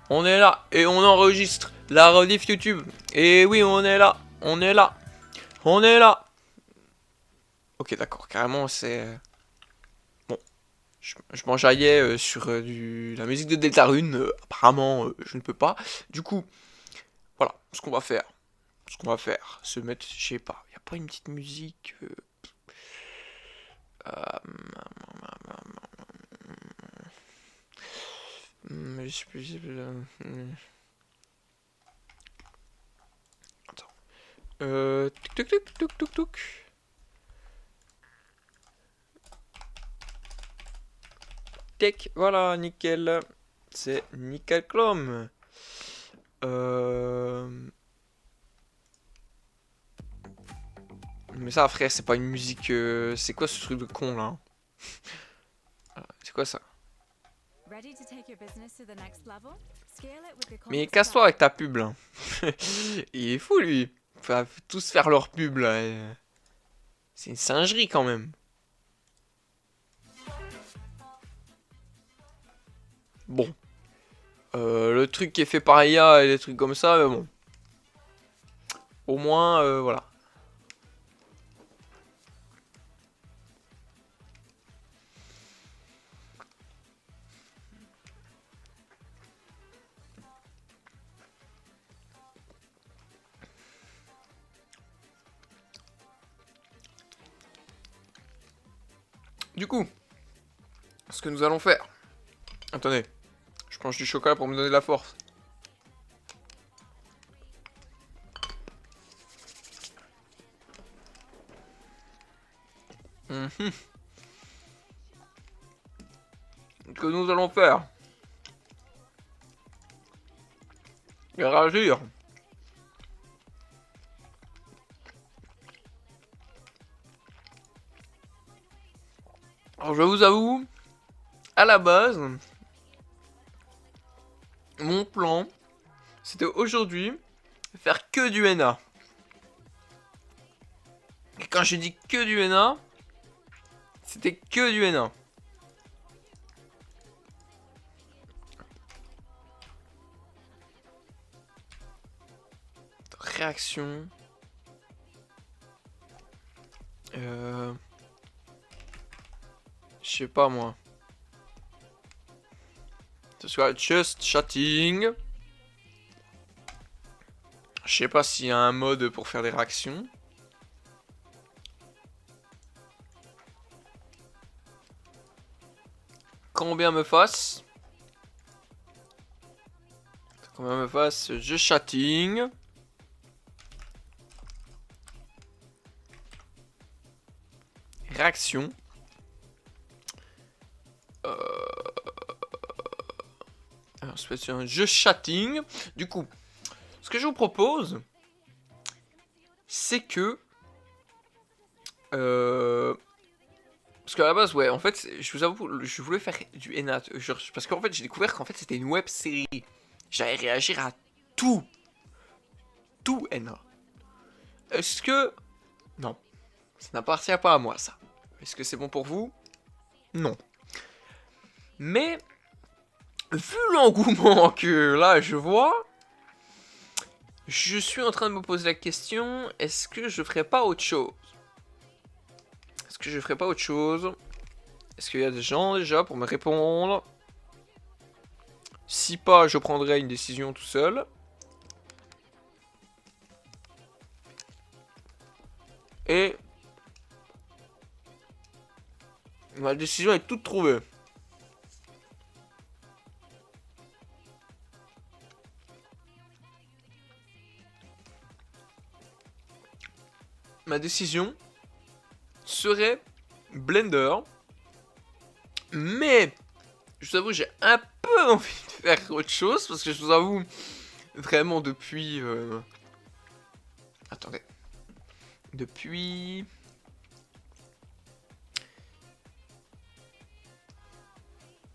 On est là et on enregistre la rediff YouTube. Et oui, on est là. On est là. On est là. Ok, d'accord. Carrément, c'est... Bon, je m'enjaillais sur la musique de Deltarune. Apparemment, je ne peux pas. Du coup, voilà. Ce qu'on va faire. Ce qu'on va faire. Se mettre... Je sais pas. Y a pas une petite musique... je sais plus... Attends. Tuk tuk tuk tuk tuk tuk. Tech, voilà, nickel. C'est nickel chrome. Mais ça, frère, c'est pas une musique. C'est quoi ce truc de con là? C'est quoi ça? Mais casse-toi avec ta pub là. Il est fou lui. Faut tous faire leur pub là. C'est une singerie quand même. Bon. Le truc qui est fait par IA et des trucs comme ça, mais bon. Au moins, voilà. Du coup, ce que nous allons faire. Attendez. Je mange du chocolat pour me donner de la force. Ce que nous allons faire. Réagir. Alors je vous avoue, à la base, mon plan, c'était aujourd'hui faire que du NA. Et quand j'ai dit que du NA, c'était que du NA. Réaction. Je sais pas moi. Ce soit just chatting. Je sais pas s'il y a un mode pour faire des réactions. Combien me fasse. Combien me fasse just chatting. Réaction. Alors, c'est un jeu chatting. Du coup, ce que je vous propose, c'est que... parce qu'à la base, ouais, en fait, je vous avoue, je voulais faire du NA. Parce qu'en fait, j'ai découvert qu'en fait, c'était une web série. J'allais réagir à tout. Tout NA. Est-ce que... Non. Ça n'appartient pas à moi, ça. Est-ce que c'est bon pour vous? Non. Mais, vu l'engouement que là, je vois... Je suis en train de me poser la question, est-ce que je ferais pas autre chose? Est-ce que je ferais pas autre chose? Est-ce qu'il y a des gens déjà pour me répondre? Si pas, je prendrai une décision tout seul. Et ma décision est toute trouvée. Ma décision serait Blender. Mais, je vous avoue, j'ai un peu envie de faire autre chose. Parce que je vous avoue, vraiment depuis... Attendez. Depuis...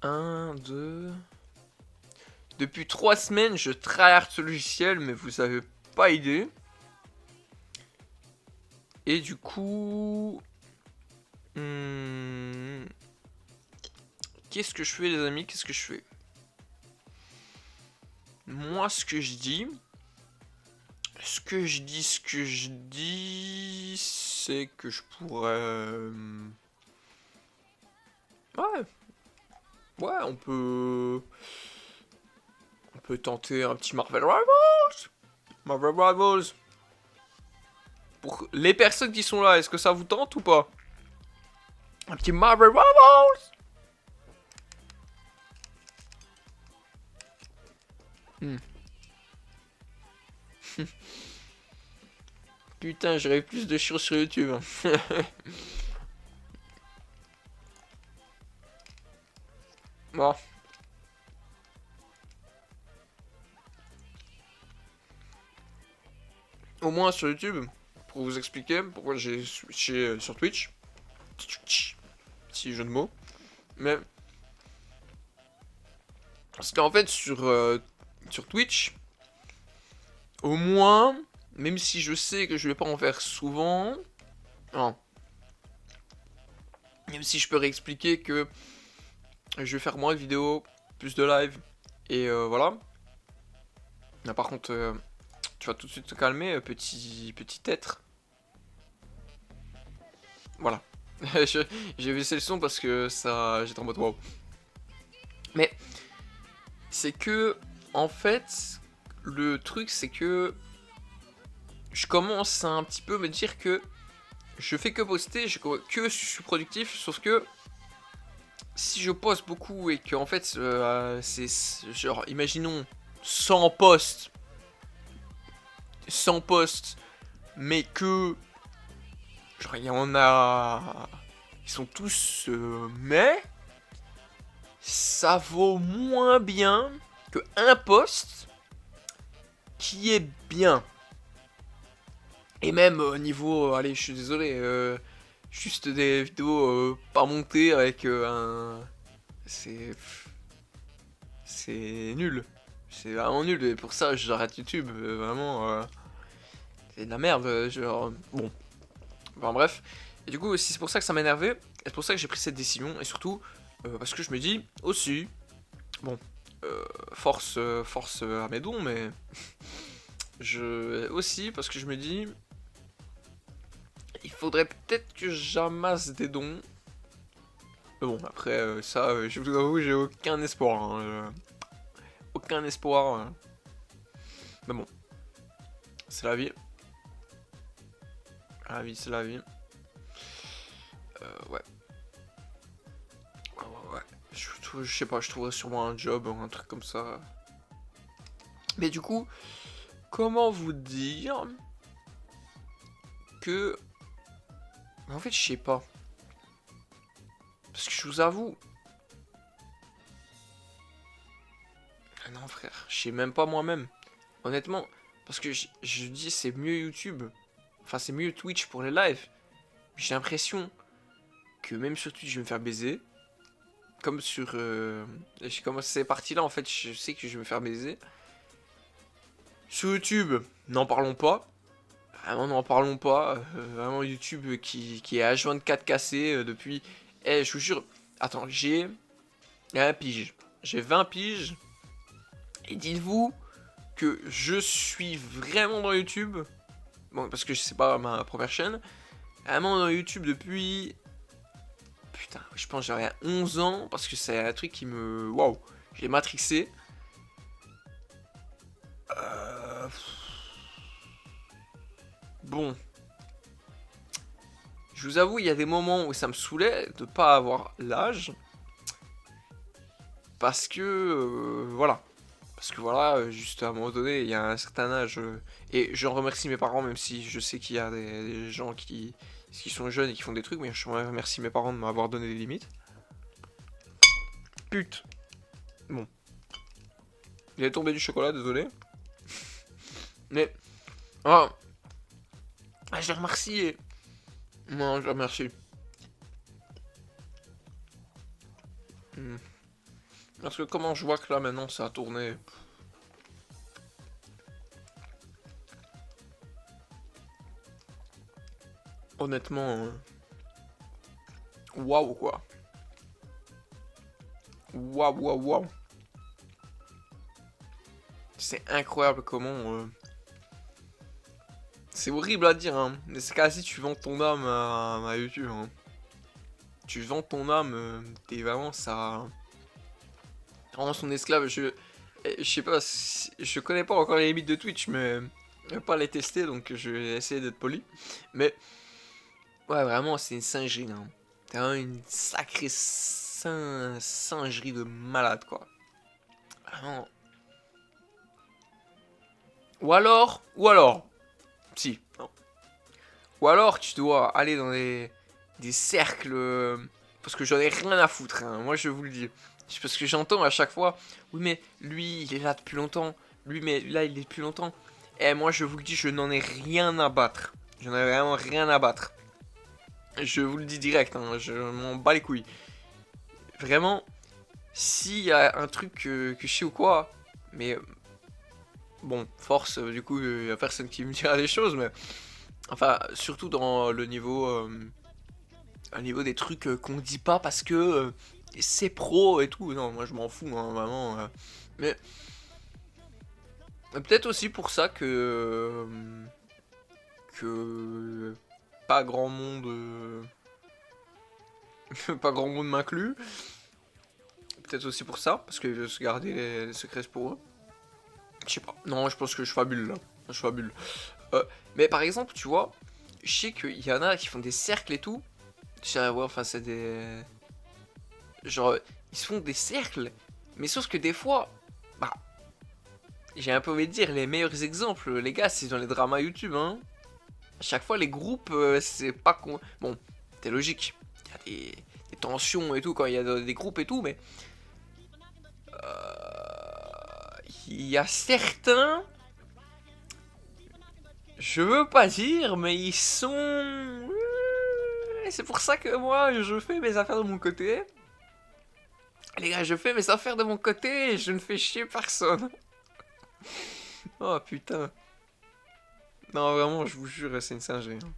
Un, deux... Depuis 3 semaines, je tryhard ce logiciel, mais vous avez pas idée. Et du coup... Qu'est-ce que je fais les amis? Qu'est-ce que je fais? moi, ce que je dis, c'est que je pourrais... Ouais, ouais, on peut tenter un petit Marvel Rivals. Marvel Rivals. Pour les personnes qui sont là, est-ce que ça vous tente ou pas? Un petit Marvel Rivals. Putain, j'aurais plus de choses sur YouTube. Bon. Au moins sur YouTube, pour vous expliquer pourquoi j'ai switché sur Twitch. Si jeu de mots. Mais. Parce qu'en fait, sur Twitch, au moins, même si je sais que je vais pas en faire souvent. Non. Même si je peux réexpliquer que je vais faire moins de vidéos, plus de live. Et voilà. Là, par contre, tu vas tout de suite te calmer, petit être. Voilà. J'ai baissé le son parce que ça, j'étais en mode wow. Mais c'est que, en fait, le truc c'est que je commence à un petit peu me dire que je fais que poster, que je suis productif, sauf que si je poste beaucoup et que en fait c'est genre imaginons 100 posts, 100 posts, mais que genre il y en a, ils sont tous mais ça vaut moins bien que un post qui est bien. Et même au niveau, allez, je suis désolé, juste des vidéos pas montées avec un, c'est nul, c'est vraiment nul. Et pour ça, j'arrête YouTube, vraiment, c'est de la merde, genre, bon, enfin bref. Et du coup, c'est pour ça que ça m'énervait, et c'est pour ça que j'ai pris cette décision, et surtout parce que je me dis aussi, bon, force à mes dons, mais aussi parce que je me dis, il faudrait peut-être que j'amasse des dons. Mais bon, après, ça, je vous avoue, j'ai aucun espoir. Hein, aucun espoir. Mais bon, c'est la vie. La vie, c'est la vie. Ouais. Ouais. Je sais pas, je trouverais sûrement un job ou un truc comme ça. Mais du coup, comment vous dire que... En fait, je sais pas. Parce que je vous avoue... Ah non, frère, je sais même pas moi-même. Honnêtement, parce que je dis c'est mieux YouTube. Enfin, c'est mieux Twitch pour les lives. J'ai l'impression que même sur Twitch, je vais me faire baiser. Comme sur... j'ai commencé ces parties-là, en fait, je sais que je vais me faire baiser. Sur YouTube, n'en parlons pas. Vraiment, n'en parlons pas. Vraiment, YouTube qui est H24 cassé depuis... Eh, je vous jure... Attends, j'ai 1 pige. J'ai 20 piges. Et dites-vous que je suis vraiment dans YouTube. Bon, parce que c'est pas ma première chaîne. Vraiment dans YouTube depuis... Putain, je pense que j'aurais 11 ans. Parce que c'est un truc qui me... Waouh, j'ai matrixé. Bon. Je vous avoue, il y a des moments où ça me saoulait de pas avoir l'âge. Parce que... voilà. Parce que voilà, juste à un moment donné, il y a un certain âge. Et je remercie mes parents, même si je sais qu'il y a des gens qui sont jeunes et qui font des trucs, mais je remercie mes parents de m'avoir donné des limites. Pute. Bon. Il est tombé du chocolat, désolé. Mais... Ah, je les remercie. Non, je les remercie. Parce que comment je vois que là maintenant ça a tourné. Honnêtement. Waouh quoi. Waouh, waouh, waouh. C'est incroyable comment... C'est horrible à dire, hein. Mais c'est quasi tu vends ton âme à YouTube, hein. Tu vends ton âme, t'es vraiment ça... Vraiment son esclave. Je sais pas, je connais pas encore les limites de Twitch, mais je vais pas les tester, donc je vais essayer d'être poli. Mais ouais, vraiment, c'est une singerie, hein. C'est vraiment une sacrée singerie de malade, quoi. Vraiment. Ou alors, si, non. Ou alors tu dois aller dans des cercles, parce que j'en ai rien à foutre, hein, moi je vous le dis. Parce que j'entends à chaque fois, oui mais lui il est là depuis longtemps, lui mais là il est depuis longtemps. Et moi je vous le dis, je n'en ai rien à battre. J'en ai vraiment rien à battre. Je vous le dis direct, hein, je m'en bats les couilles. Vraiment, s'il y a un truc que je sais ou quoi, mais bon, force, du coup, il n'y a personne qui me dira des choses, mais enfin, surtout dans le niveau, au niveau des trucs qu'on dit pas parce que c'est pro et tout. Non, moi je m'en fous, hein, vraiment. Mais peut-être aussi pour ça que pas grand monde, pas grand monde m'inclut. Peut-être aussi pour ça, parce que je se garder les secrets pour eux. Je sais pas. Non, je pense que je fabule là. Je fabule. Mais par exemple, tu vois, je sais qu'il y en a qui font des cercles et tout. Je sais, ouais, enfin, c'est des. Genre, ils se font des cercles. Mais sauf que des fois, bah, j'ai un peu envie de dire, les meilleurs exemples, les gars, c'est dans les dramas YouTube, hein. À chaque fois, les groupes, c'est pas con. Bon, c'est logique. Il y a des tensions et tout quand il y a des groupes et tout, mais. Il y a certains. Je veux pas dire, mais ils sont. C'est pour ça que moi, je fais mes affaires de mon côté. Les gars, je fais mes affaires de mon côté et je ne fais chier personne. Oh putain. Non, vraiment, je vous jure, c'est une singerie, hein.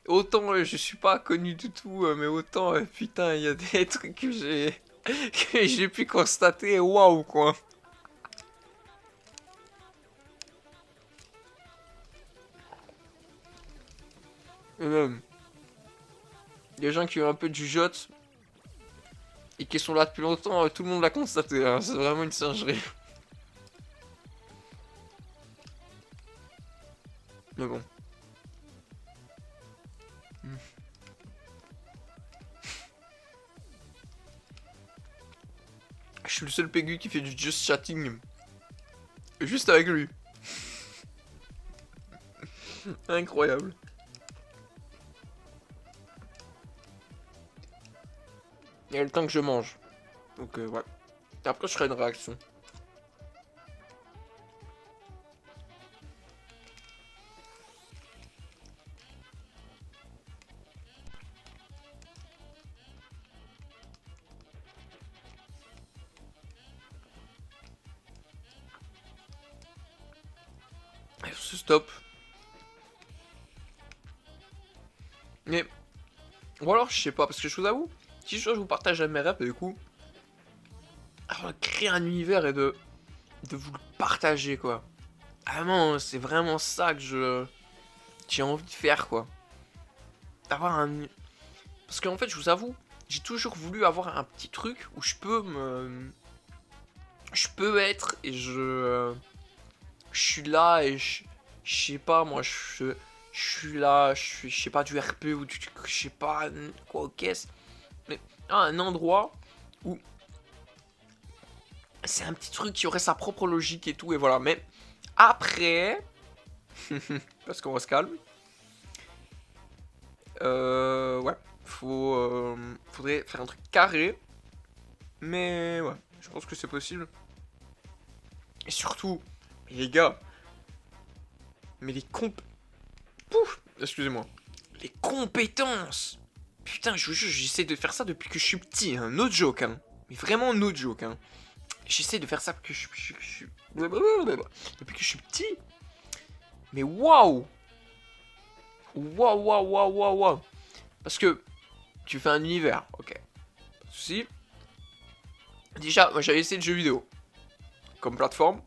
Autant je suis pas connu du tout, mais autant, putain, il y a des trucs que j'ai pu constater. Waouh, quoi. Et même, les gens qui ont un peu de jugeote et qui sont là depuis longtemps, tout le monde l'a constaté, hein. C'est vraiment une singerie. Mais bon. Je suis le seul Pégu qui fait du just chatting. Juste avec lui. Incroyable. Il y a le temps que je mange. Donc, ouais. Et après, je ferai une réaction. Et sur ce stop. Mais. Ou alors, je sais pas, parce que je vous avoue, si je vous partage mes rêves, du coup. Alors, créer un univers et de vous le partager, quoi. Vraiment, c'est vraiment ça que j'ai envie de faire, quoi. D'avoir un. Parce qu'en fait, je vous avoue, j'ai toujours voulu avoir un petit truc où je peux me. Je peux être et je suis là et je sais pas, moi, je suis là, je sais pas, du RP ou du. Je sais pas, quoi, qu'est-ce. Mais un endroit où. C'est un petit truc qui aurait sa propre logique et tout, et voilà. Mais après. Parce qu'on se calme. Ouais. Faudrait faire un truc carré. Mais ouais, je pense que c'est possible. Et surtout, les gars, mais les Pouf, excusez-moi. Les compétences. Putain, je vous jure, j'essaie de faire ça depuis que je suis petit, hein. No joke, hein. Mais vraiment no joke, hein. J'essaie de faire ça depuis que depuis que je suis petit. Mais waouh. Waouh, waouh, waouh, waouh, waouh. Parce que tu fais un univers, ok. Pas de soucis. Déjà, moi j'avais essayé le jeu vidéo comme plateforme.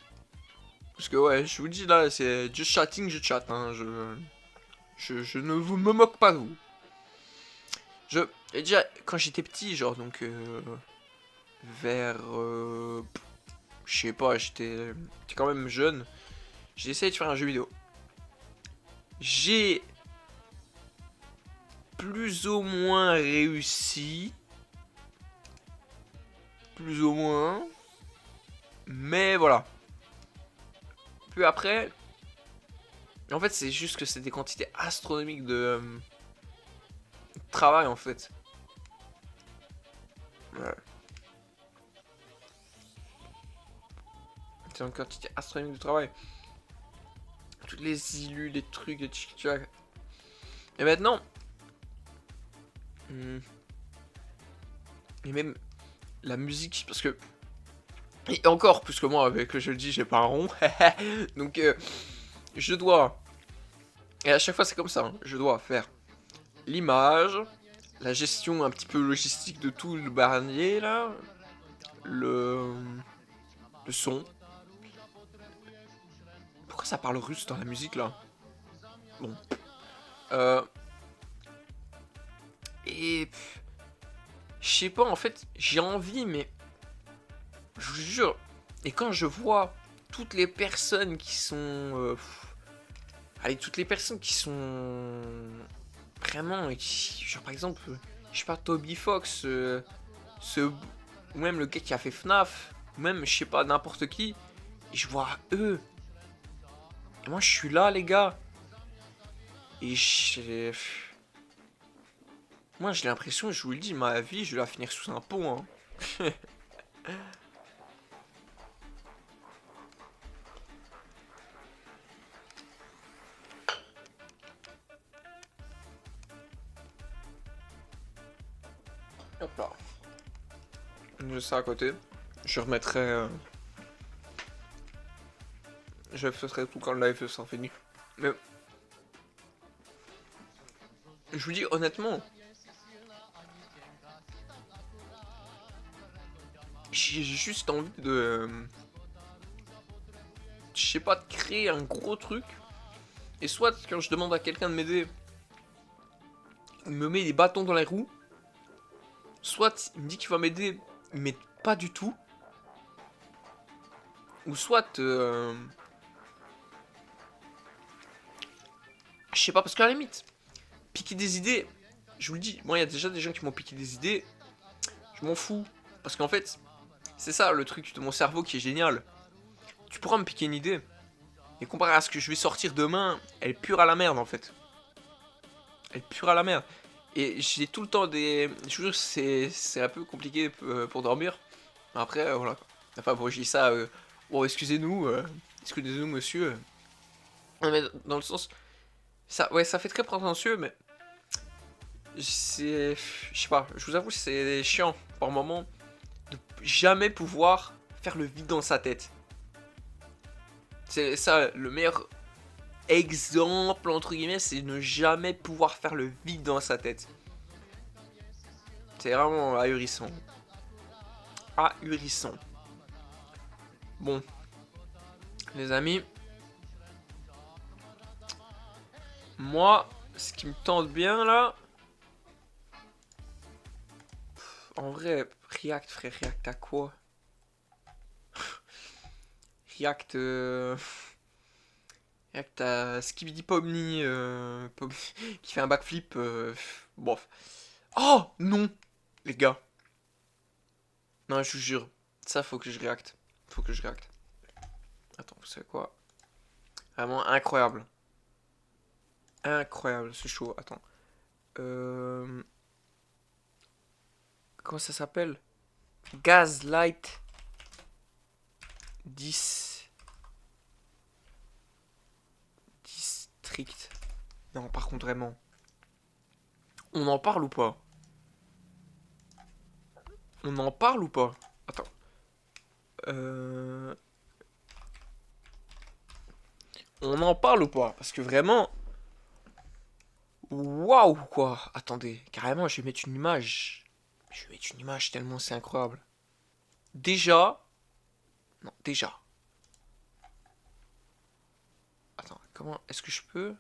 Parce que ouais, je vous dis là, c'est just chatting, je chatte. Hein, je ne me moque pas de vous. Et déjà, quand j'étais petit, genre, donc, vers, je sais pas, j'étais quand même jeune, j'ai essayé de faire un jeu vidéo. J'ai plus ou moins réussi, plus ou moins, mais voilà. Puis après, en fait, c'est juste que c'est des quantités astronomiques de travail, en fait. Ouais. C'est une quantité astronomique de travail. Toutes les illus, les trucs, les tchic-tchac. Et maintenant, et même la musique, parce que, et encore, plus que moi, avec je le dis, j'ai pas un rond. Donc, je dois, et à chaque fois c'est comme ça, hein, je dois faire l'image, la gestion un petit peu logistique de tout le barnier, là, le, le son. Pourquoi ça parle russe dans la musique, là? Bon. Euh, et je sais pas, en fait, j'ai envie, mais je vous jure. Et quand je vois toutes les personnes qui sont, allez, toutes les personnes qui sont vraiment, genre par exemple, je sais pas, Toby Fox, ou même le gars qui a fait FNAF, ou même je sais pas n'importe qui, et je vois eux. Et moi je suis là les gars. Et moi j'ai l'impression, je vous le dis, ma vie je vais la finir sous un pont. Hein. Hop là. Je ça à côté. Je remettrai. Je ferai tout quand le live sera fini. Mais je vous dis honnêtement, j'ai juste envie de. Je sais pas, de créer un gros truc. Et soit quand je demande à quelqu'un de m'aider, il me met des bâtons dans les roues. Soit il me dit qu'il va m'aider, mais pas du tout. Ou soit. Je sais pas, parce qu'à la limite, piquer des idées, je vous le dis, moi il y a déjà des gens qui m'ont piqué des idées. Je m'en fous. Parce qu'en fait, c'est ça le truc de mon cerveau qui est génial. Tu pourras me piquer une idée. Et comparé à ce que je vais sortir demain, elle est pure à la merde en fait. Elle est pure à la merde. Et j'ai tout le temps des. Je vous jure, c'est un peu compliqué pour dormir. Après, voilà. Enfin, bon, je dis ça. Oh, excusez-nous. Excusez-nous, monsieur. Non, mais dans le sens. Ça, ouais, ça fait très prétentieux, mais. C'est. Je sais pas, je vous avoue, c'est chiant par moment de jamais pouvoir faire le vide dans sa tête. C'est ça, le meilleur exemple, entre guillemets, c'est ne jamais pouvoir faire le vide dans sa tête. C'est vraiment ahurissant. Ahurissant. Bon, les amis, moi, ce qui me tente bien là, en vrai, React, frère, React à quoi? React, React à Skibidi Pomni, qui fait un backflip, bof. Oh non, les gars. Non, je vous jure, ça faut que je réacte. Faut que je réacte. Attends, vous savez quoi? Vraiment incroyable. Incroyable, c'est chaud. Attends. Euh... Comment ça s'appelle? Gaslight 10 District. Non, par contre, vraiment. On en parle ou pas? On en parle ou pas? Attends. Euh... On en parle ou pas? Parce que vraiment. Waouh, quoi. Attendez, carrément, je vais mettre une image. Je vais mettre une image tellement c'est incroyable. Déjà. Non, déjà. comment... Est-ce que je peux...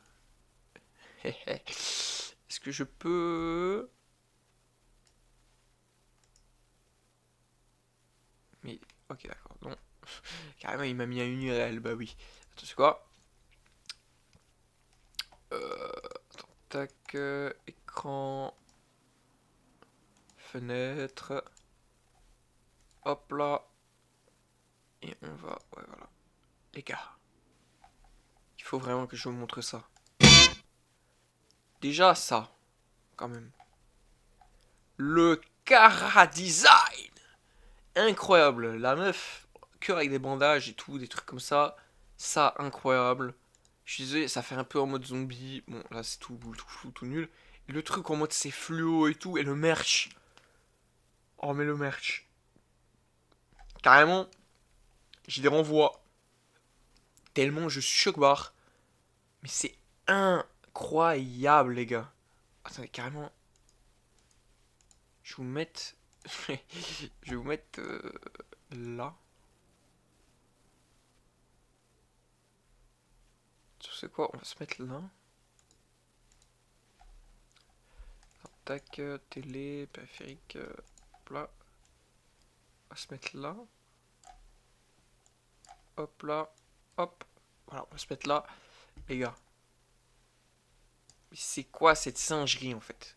Est-ce que je peux... Mais... Ok, d'accord, non. Carrément, il m'a mis un URL, bah oui. Attends, c'est quoi? Attends, tac, écran... Fenêtre... Hop là. Et on va... Ouais, voilà. Les gars. Il faut vraiment que je vous montre ça. Déjà, ça. Quand même. Le Cara Design. Incroyable. La meuf, que avec des bandages et tout, des trucs comme ça. Ça, incroyable. Je suis désolé, ça fait un peu en mode zombie. Bon, là, c'est tout flou, tout nul. Et le truc en mode c'est fluo et tout. Et le merch. Oh, mais le merch. Carrément, j'ai des renvois. Tellement je suis choc-barre. Mais c'est incroyable, les gars. Attendez, carrément. Je vais vous mettre... je vais vous mettre là. C'est quoi? On va se mettre là. Tac, télé, périphérique, là. On va se mettre là. Hop là. Hop. Voilà, on va se mettre là. Les gars. C'est quoi cette singerie en fait?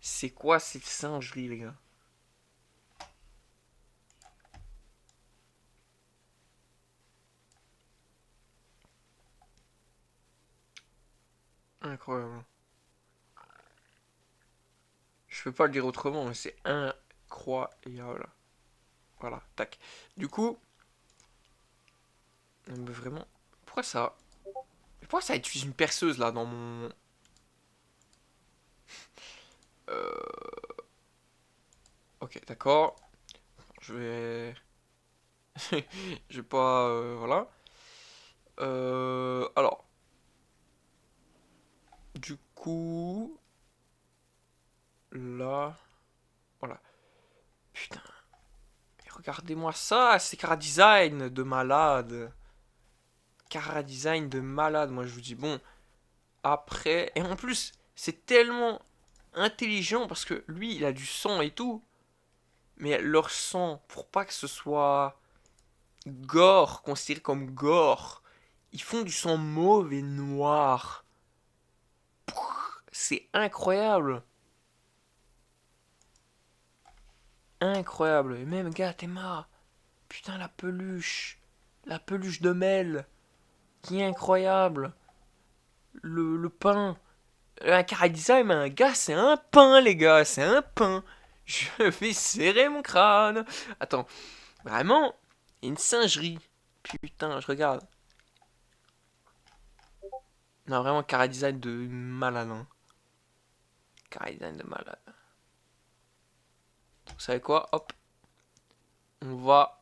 C'est quoi cette singerie, les gars? Incroyable. Je peux pas le dire autrement, mais c'est incroyable. Voilà, tac. Du coup, mais vraiment, pourquoi ça? Pourquoi ça utilise une perceuse là dans mon... Ok, d'accord. Je vais... je vais pas... voilà. Alors. Du coup... Là... Voilà. Putain. Mais regardez-moi ça, c'est Cara Design de malade. Cara Design de malade, moi je vous dis. Bon, après... Et en plus, c'est tellement intelligent parce que lui, il a du sang et tout. Mais leur sang, pour pas que ce soit gore, considéré comme gore, ils font du sang mauve et noir. C'est incroyable. Incroyable. Et même, gars, t'es marre. Putain, la peluche. La peluche de Mel. Qui est incroyable. Le pain. Un Design, mais un gars, c'est un pain, les gars. C'est un pain. Je vais serrer mon crâne. Attends. Vraiment, une singerie. Putain, je regarde. Non, vraiment, Cara Design de malade. Hein. Cara Design de malade. Vous savez quoi? Hop. On va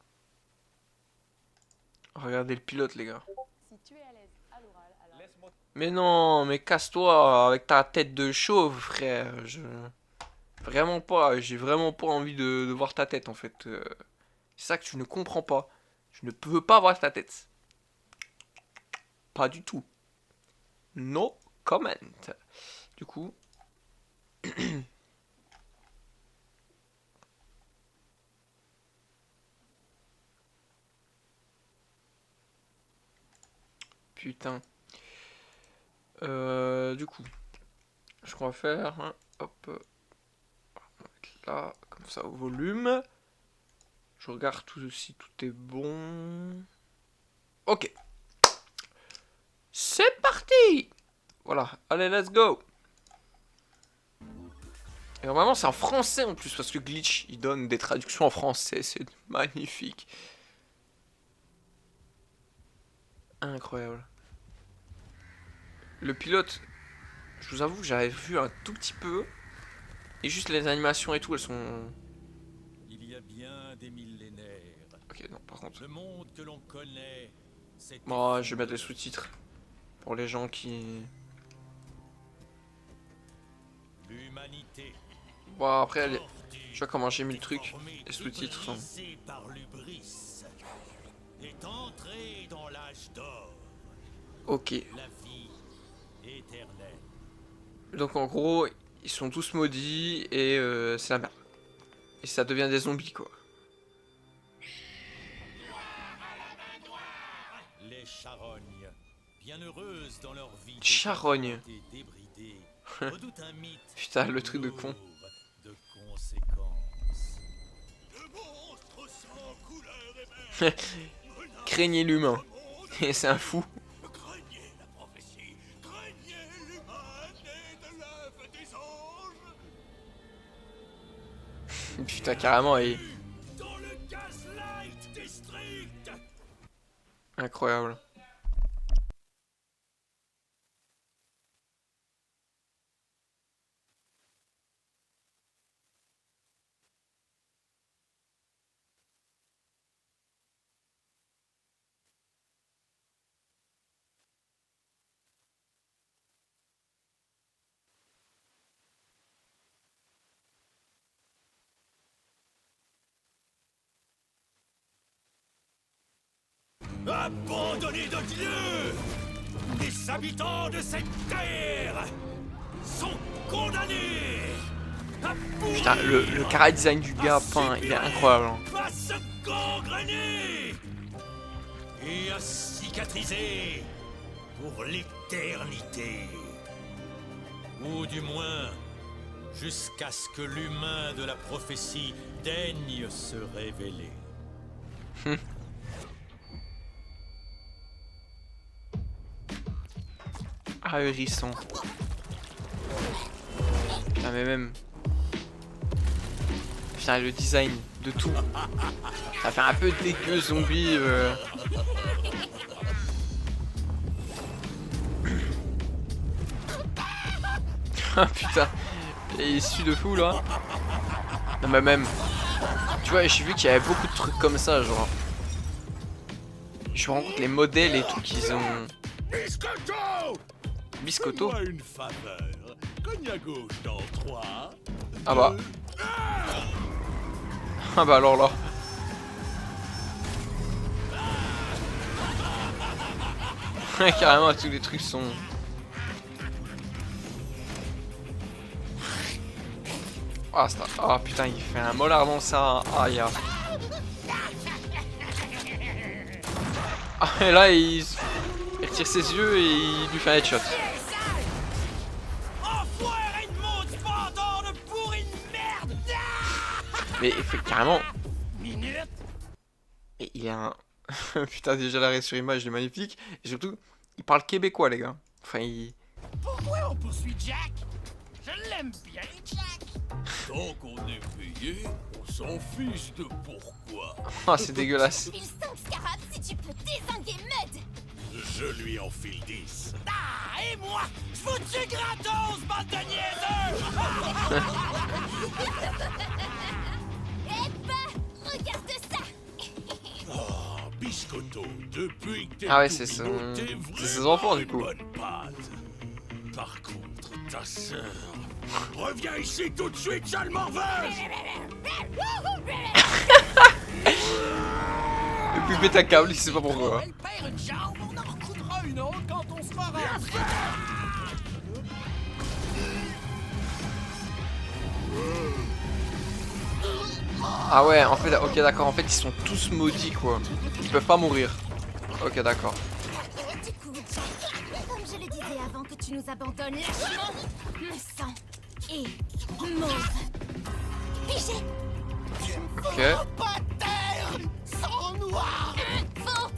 regarder le pilote, les gars. Mais non, mais casse-toi avec ta tête de chauve, frère. Vraiment pas. J'ai vraiment pas envie de voir ta tête, en fait. C'est ça que tu ne comprends pas. Je ne peux pas voir ta tête. Pas du tout. No comment. Du coup... Putain. Du coup... Ce qu'on va faire... Hein, hop. On va mettre là, comme ça, au volume. Je regarde tout si tout est bon. Ok. C'est parti. Voilà. Allez, let's go. Et normalement, c'est en français en plus, parce que Glitch, il donne des traductions en français. C'est magnifique. Incroyable. Le pilote, je vous avoue, j'avais vu un tout petit peu. Et juste les animations et tout, elles sont... Il y a bien des millénaires. Ok, non, par contre... Le monde que l'on connaît, c'est... Bon, je vais mettre les sous-titres. Pour les gens qui... L'humanité. Bon, après, tu vois comment j'ai mis le truc. Les sous-titres sont... Par l'hubris, est entré dans l'âge d'or. Ok. la vie éternelle. Donc en gros, ils sont tous maudits et c'est la merde. Et ça devient des zombies quoi. Les charognes, bien heureuses dans leur vie Charogne. et débridées, redoutent un mythe Putain, le truc de con. lourd de conséquences. Craignez l'humain. Et c'est un fou. Craignez la prophétie, craignez l'humain né de l'œuf des anges. Putain, carrément, et Dans le Gaslight District. incroyable. Abandonnés de Dieu, les habitants de cette terre sont condamnés à Putain, le cara design du gars peint, il est incroyable. Hein. à se gangréner et à cicatriser pour l'éternité. Ou du moins, jusqu'à ce que l'humain de la prophétie daigne se révéler. Ahurissant. Putain, mais même. Putain, le design de tout. Ça fait un peu dégueu zombie. Ah putain, il est issu de fou là. Non, mais même. Tu vois, j'ai vu qu'il y avait beaucoup de trucs comme ça, genre. Je me rends compte les modèles et tout qu'ils ont. Biscotto. Fais-moi une faveur. Cogne à gauche dans 3. Ah bah. Ah bah alors là. Carrément, tous les trucs sont. Ah, ah putain, il fait un molar dans ça. Ah, ya. Ah, et là, il retire ses yeux et il lui fait un headshot. Mais il fait carrément. Et il est un. Putain, déjà l'arrêt sur image, il est magnifique. Et surtout, il parle québécois, les gars. Enfin, il. Pourquoi on poursuit Jack? Je l'aime bien, Jack. Tant qu'on est payé, on s'en fiche de pourquoi. Ah, c'est dégueulasse. File 5 scarabs si tu peux dézinguer Mud. Je lui enfile 10. Ah, et moi, je vous tue gratos, bande de niaiseux! Eh bah, regarde ça. Oh, Biscotto, depuis que t'es Ah ouais, tout c'est son- minot, t'es c'est ses vraiment enfants, du une coup. bonne patte. Par contre, ta sœur, reviens ici tout de suite, sale morveuse! Le plus bête à câble, il sait pas pourquoi. Elle perd une jambe, on en recoudra une autre quand on sera rendu. Ah ouais, en fait, ok, d'accord. En fait, ils sont tous maudits, quoi. Ils peuvent pas mourir. Ok, d'accord. Du coup, comme je le disais avant que tu nous abandonnes lâchement, me sang et mauve. Pigé. Ok. Pas terre, sans noir. Faux.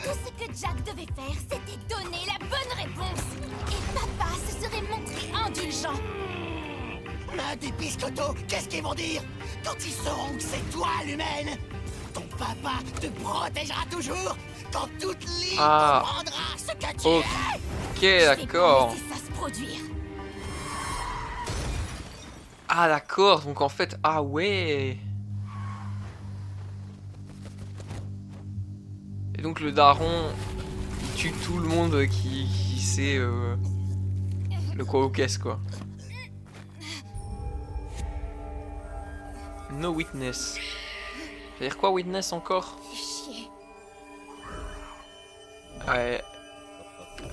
Tout ce que Jack devait faire, c'était donner la bonne réponse. Et papa se serait montré indulgent. Mud et Biscotto, qu'est-ce qu'ils vont dire quand ils sauront que c'est toi l'humaine? Ton papa te protégera toujours quand toute l'île Ah. comprendra ce que tu Ok, es. d'accord. Je vais pas laisser ça se produire. Ah, d'accord. Donc, en fait, ah ouais. Et donc, le daron, il tue tout le monde qui sait le quoi ou qu'est-ce, quoi. No witness. Ça veut dire quoi, witness, encore? Fais chier. Ouais.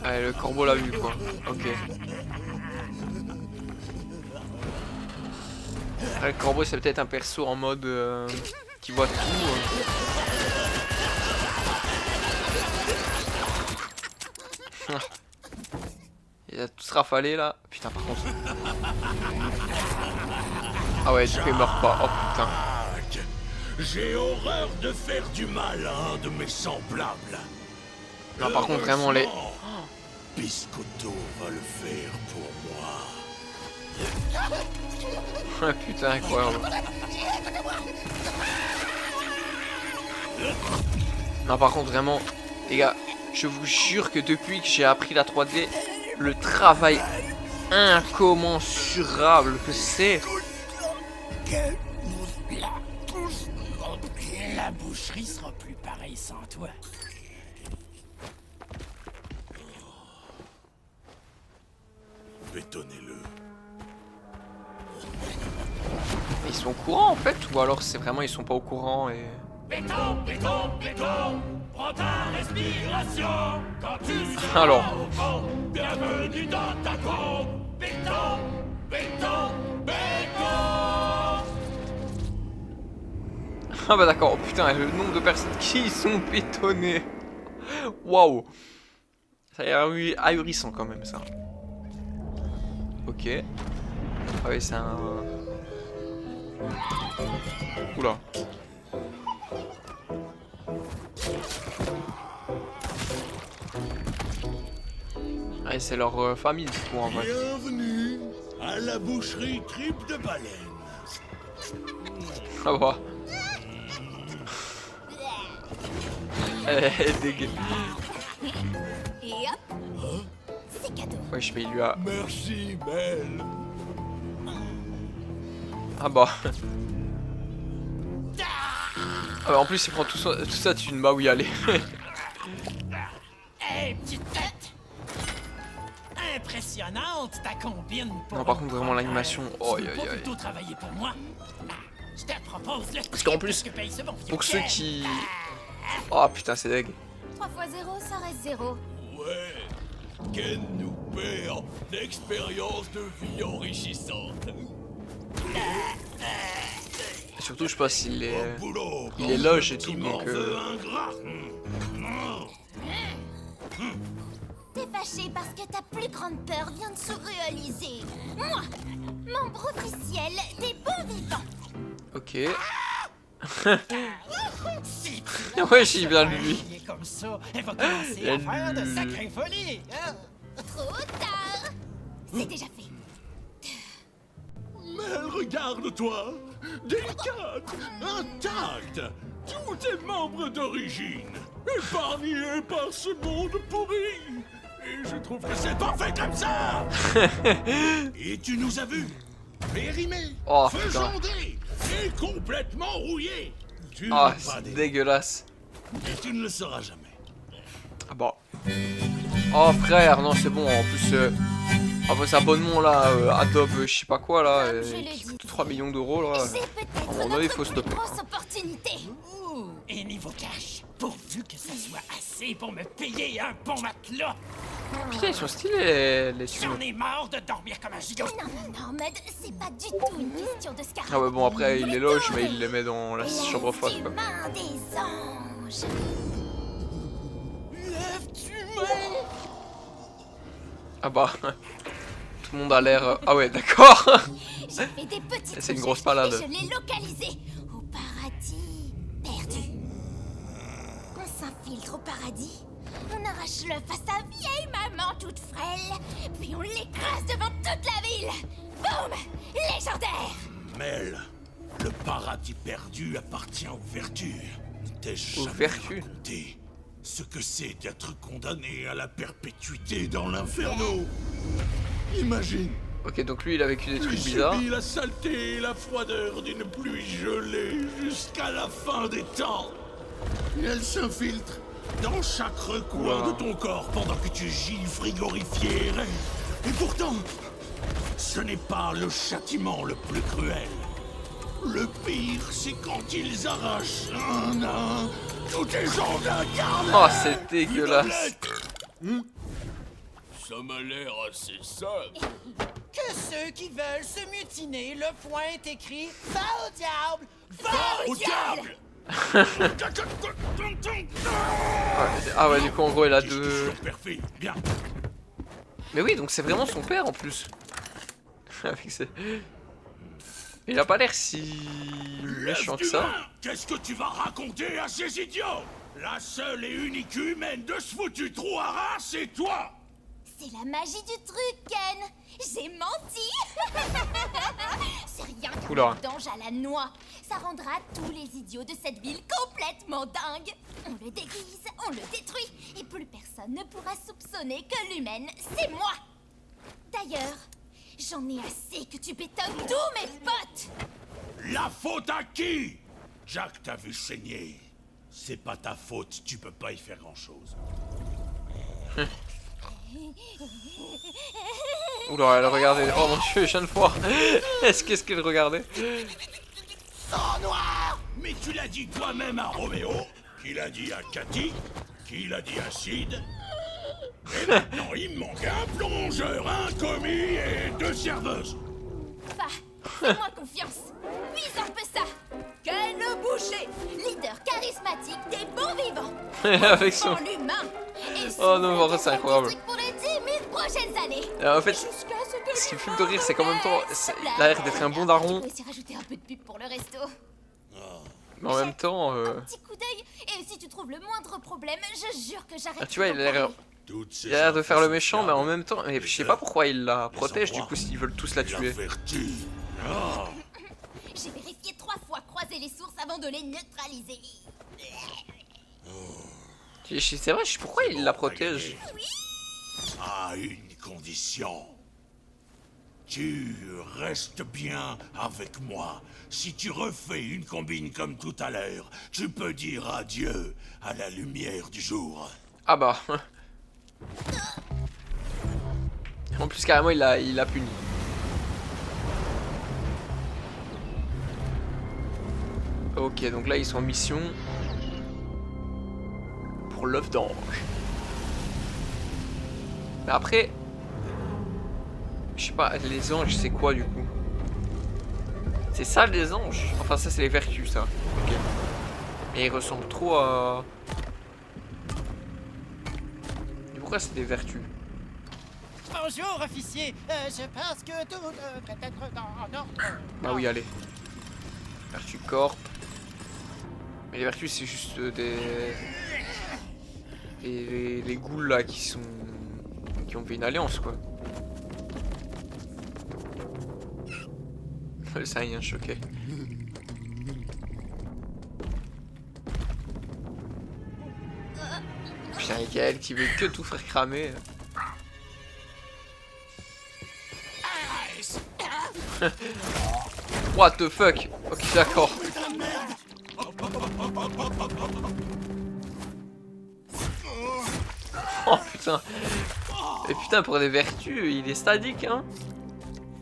Allez, le corbeau l'a vu quoi. Ok. Le corbeau c'est peut-être un perso en mode qui voit tout. Il a tous rafalé là. Putain par contre. Ah ouais, du coup il meurt pas. Oh putain. J'ai horreur de faire du mal à un de mes semblables. Non par contre vraiment les... Biscotto va le faire pour moi. Putain incroyable. Non par contre vraiment, les gars, je vous jure que depuis que j'ai appris la 3D, le travail incommensurable que c'est. La boucherie sera plus pareille sans toi. Bétonnez-le. Ils sont au courant en fait, ou alors c'est vraiment ils sont pas au courant et... Béton, béton, béton, prends ta respiration quand tu seras Alors. au fond. Bienvenue dans ta cour. Béton, béton, béton. Ah bah d'accord, oh, putain, le nombre de personnes qui sont bétonnées. Waouh. Ça a l'air ahurissant quand même ça. Ok. Ah oui, c'est un... Oula. Ouais, c'est leur famille du coup en vrai. Bienvenue à la boucherie Tripe de Baleine. Ah bah. Elle est dégueu. Et hop, c'est cadeau. Wesh, mais il lui a... Merci, Mel. Ah bah. Ah bah en plus il prend tout ça tu ne vas où y aller. Hey, petite tête! Impressionnante ta combine pour... Non par contre vraiment l'animation... Oh Tu aïe veux aïe pas aïe. plutôt travailler pour moi? Je te propose le Parce qu'en plus, triple que paye ce bon vieux pour ceux Ken. qui... Oh putain c'est deg. 3 x 0, ça reste 0. Ouais, Ken nous perd d'expériences de vie enrichissantes. Et surtout je sais pas s'il est... Boulot, il est loge et tout, m'en donc, veux un gras. T'es fâché parce que ta plus grande peur vient de se réaliser. Moi, membre officiel des bons vivants. Ok. Si Ouais j'ai bien lui. il est comme ça, elle va commencer à faire de sacrées folies. Hein? Trop tard. C'est déjà fait. Mel, regarde-toi, délicate, intacte, tous tes membres d'origine, épargnés par ce monde pourri. Et je trouve que c'est parfait comme ça. Et tu nous as vus, périmés, Oh, putain. faisandés et complètement rouillés. Tu Ah n'as pas c'est d'aide, dégueulasse. et tu ne le seras jamais. Ah bah. Oh frère, non c'est bon en plus... Cet abonnement là, Adobe je sais pas quoi là, Comme je l'ai qui dit. coûte 3 millions d'euros là. J'ai peut-être à un moment donné, il faut notre plus stopper. grosse opportunité. Ouh, et niveau cash, pourvu que ça soit assez pour me payer un bon matelas. Putain ils sont stylés les J'en thunes. ai marre de dormir comme un gigot. Non, Med, c'est pas du tout une question de scarab. Ah ouais bon après il les loge mais il les met dans la chambre froide quoi. Main des anges. Ah bah. Tout le monde a l'air... Ah ouais d'accord. J'ai fait des petites C'est une grosse recherches palade. et je l'ai localisé au paradis perdu. On s'infiltre au paradis, on arrache l'œuf à sa vieille maman toute frêle, puis on l'écrase devant toute la ville. Boum! Légendaire! Mel, le paradis perdu appartient aux vertus. T'ai-je Aux jamais vertus. raconté ce que c'est d'être condamné à la perpétuité dans l'inferno? Imagine, Ok donc lui il a vécu des tu trucs bizarres. subis la saleté et la froideur d'une pluie gelée jusqu'à la fin des temps. Et elle s'infiltre dans chaque recoin de ton corps pendant que tu gis frigorifié et rêves. Et pourtant, ce n'est pas le châtiment le plus cruel. Le pire, c'est quand ils arrachent un à un tous tes gens de la carne. Oh c'est dégueulasse. Ça m'a l'air assez simple. Que ceux qui veulent se mutiner, le point est écrit. Va au diable! Va au diable! Ah ouais, du coup, en gros, il a deux... Parfait, bien. Mais oui, donc c'est vraiment son père en plus. Avec ses... Il a pas l'air si méchant que ça. Qu'est-ce que tu vas raconter à ces idiots? La seule et unique humaine de ce foutu trou à rats, c'est toi! C'est la magie du truc, Ken. J'ai menti. C'est rien qu'un Oula. d'ange à la noix. Ça rendra tous les idiots de cette ville complètement dingues. On le déguise, on le détruit, et plus personne ne pourra soupçonner que l'humaine, c'est moi. D'ailleurs, j'en ai assez que tu bétonnes tous mes potes. La faute à qui? Jacques t'a vu saigner. C'est pas ta faute, tu peux pas y faire grand-chose. Oula, elle regardait. Oh mon dieu, je viens de voir. Qu'est-ce qu'elle regardait? Sang noir! Mais tu l'as dit toi-même à Roméo, qui l'a dit à Cathy, qui l'a dit à Sid. Et maintenant, il me manque un plongeur, un commis et 2 serveuses. Bah, fais-moi confiance. Puis un peu ça. Ken le boucher, leader charismatique des bons vivants. Avec son... l'humain. Oh non, en vrai, c'est incroyable. Pour les 10 000 prochaines années. En fait, ce qui me fait de rire, c'est qu'en même temps, il a l'air d'être un bon daron. Tu peux aussi rajouter un peu de pub pour le resto. Mais en même temps... Un petit coup d'œil, et si tu trouves le moindre problème, je jure que j'arrête. Ah, tu vois, il a l'air de faire le méchant, mais en même temps... Mais je sais pas pourquoi il la protège, du coup, s'ils veulent tous la tuer. J'ai vérifié 3 fois, croisé les sources avant de les neutraliser. C'est vrai, je sais pourquoi il la protège. À une condition. Tu restes bien avec moi. Si tu refais une combine comme tout à l'heure, tu peux dire adieu à la lumière du jour. Ah bah. En plus, carrément, il l'a puni. Ok, donc là, ils sont en mission pour l'œuf d'ange. Mais après, je sais pas, les anges, c'est quoi du coup? C'est ça les anges? Enfin, ça, c'est les vertus, ça. Ok. Et ils ressemblent trop à... Et pourquoi c'est des vertus? Bonjour, officier. Je pense que tout devrait être en ordre. Bah oui, allez. Vertus corp. Mais les vertus, c'est juste des... Les ghouls là qui ont fait une alliance, quoi. Le saïen choqué. Putain, et Gaël qui veut que tout faire cramer. What the fuck? Ok, d'accord. Oh putain. Et putain, pour des vertus, il est stadique, hein.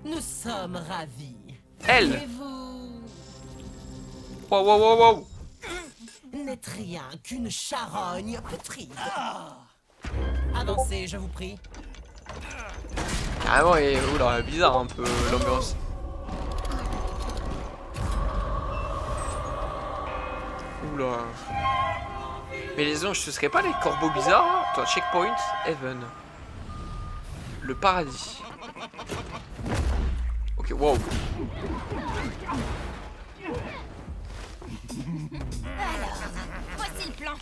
Nous sommes ravis. Elle. Et vous Wow, wow, wow, wow. n'êtes rien qu'une charogne putride. Avancez, je vous prie. Carrément, et oula, bizarre un peu l'ambiance. Oula. Mais les anges, ce serait pas les corbeaux bizarres là? Attends, checkpoint, heaven. Le paradis. Ok, wow. Alors, voici le plan.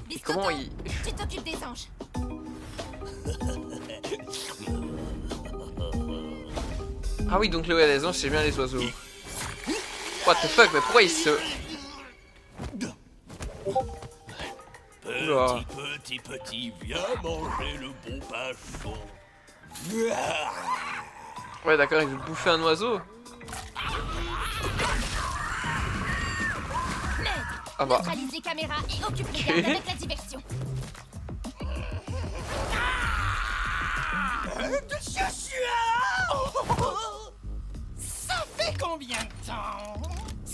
Biscotto, Comment il... tu t'occupes des anges. Ah oui, donc les anges, c'est bien les oiseaux. What the fuck, mais pourquoi ils se... Oula. Petit, viens manger le bon pain chaud. Ouais, d'accord, il veut bouffer un oiseau. Ah bah. Neutralise les caméras et occupe les gardes avec la diversion. Ça fait combien de temps?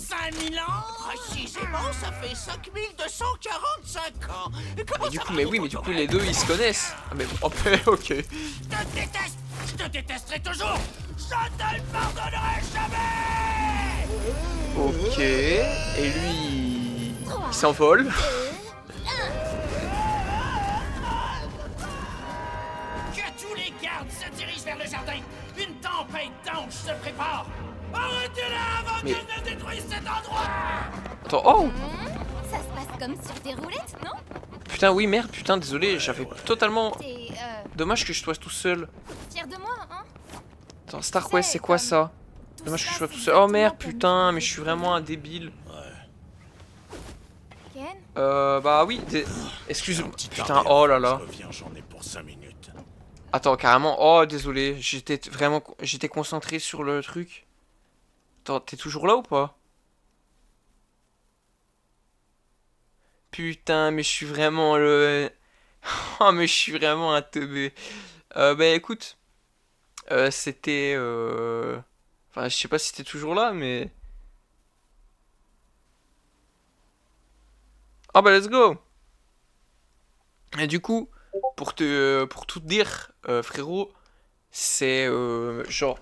5000 ans? Précisément, ça fait 5245 ans. Comment Mais du ça coup, va, mais mon oui, mais du pote coup, les deux, ils se connaissent. Ah, mais oh, ok. Je te déteste! Je te détesterai toujours! Je ne te le pardonnerai jamais! Ok. Et lui, il s'envole. Que tous les gardes se dirigent vers le jardin! Une tempête d'anges se prépare! Arrêtez-la avant Mais- qu'elle ne détruise cet endroit! Attends, oh Ça se passe comme sur tes roulettes, non? putain, oui, merde, putain, désolé, j'avais totalement... T'es, Dommage que je sois tout seul. fier de moi, hein? Attends, Star Quest, c'est quoi ça? Dommage que je sois tout seul. Oh merde, putain, mais je suis vraiment un débile. Ken? Bah oui, excuse-moi. Petit Putain, arrière, oh là là. Je reviens, j'en ai pour 5 minutes. Attends, carrément, oh désolé, j'étais vraiment... J'étais concentré sur le truc. Attends, t'es toujours là ou pas? Putain, mais je suis vraiment le... Oh, mais je suis vraiment un teubé. Bah écoute, c'était... Enfin, je sais pas si t'es toujours là, mais... Ah bah let's go. Et du coup, pour tout te dire, frérot, c'est genre...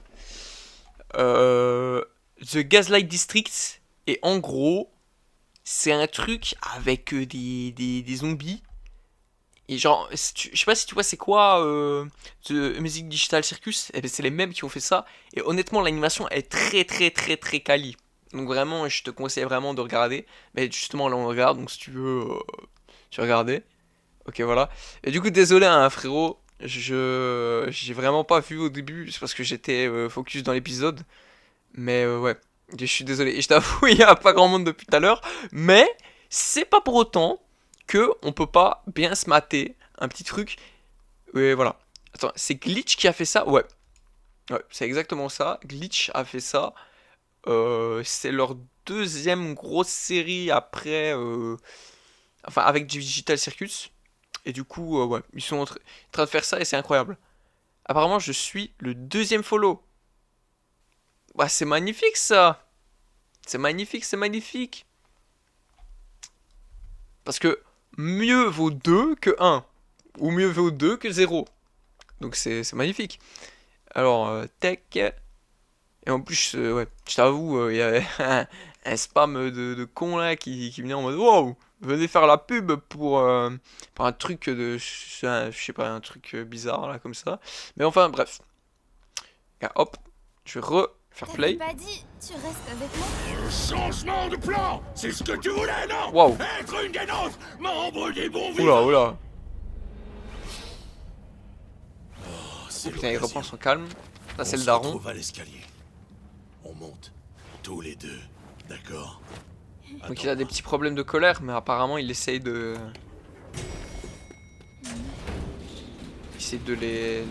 The Gaslight District, et en gros, c'est un truc avec des zombies. Et genre, je sais pas si tu vois c'est quoi The Music Digital Circus, eh ben, c'est les mêmes qui ont fait ça. Et honnêtement, l'animation est très quali. Donc vraiment, je te conseille vraiment de regarder. Mais justement, là on regarde, donc si tu veux, tu regarder. Ok, voilà. Et du coup, désolé, hein, frérot, j'ai vraiment pas vu au début, c'est parce que j'étais focus dans l'épisode. Mais ouais, je suis désolé. Et je t'avoue, il y a pas grand monde depuis tout à l'heure. Mais c'est pas pour autant que on peut pas bien se mater un petit truc. Et voilà. Attends, c'est Glitch qui a fait ça? Ouais. Ouais, c'est exactement ça. Glitch a fait ça. C'est leur deuxième grosse série après. Enfin, avec Digital Circus. Et du coup, ouais, ils sont en train de faire ça et c'est incroyable. Apparemment, je suis le deuxième follow. Bah, c'est magnifique ça. C'est magnifique, c'est magnifique. Parce que mieux vaut 2 que 1. Ou mieux vaut 2 que 0. Donc c'est magnifique. Alors, tech. Et en plus, ouais, je t'avoue, il y a un spam de cons là qui venait en mode wow, venez faire la pub pour un truc de. Je sais pas, un truc bizarre là comme ça. Mais enfin, bref. Ah, hop, je vais refaire T'avais play. pas dit, tu restes avec moi? Changement de plan! C'est ce que tu voulais, non? Waouh. Être une des nôtres! Membre des bons vivants! Oula, oula. C'est Putain, il l'occasion. reprend son calme. Là, c'est On le se daron. retrouve à l'escalier. On monte. Tous les deux. D'accord? Donc il a des petits problèmes de colère, mais apparemment il essaye de... Il essaie de les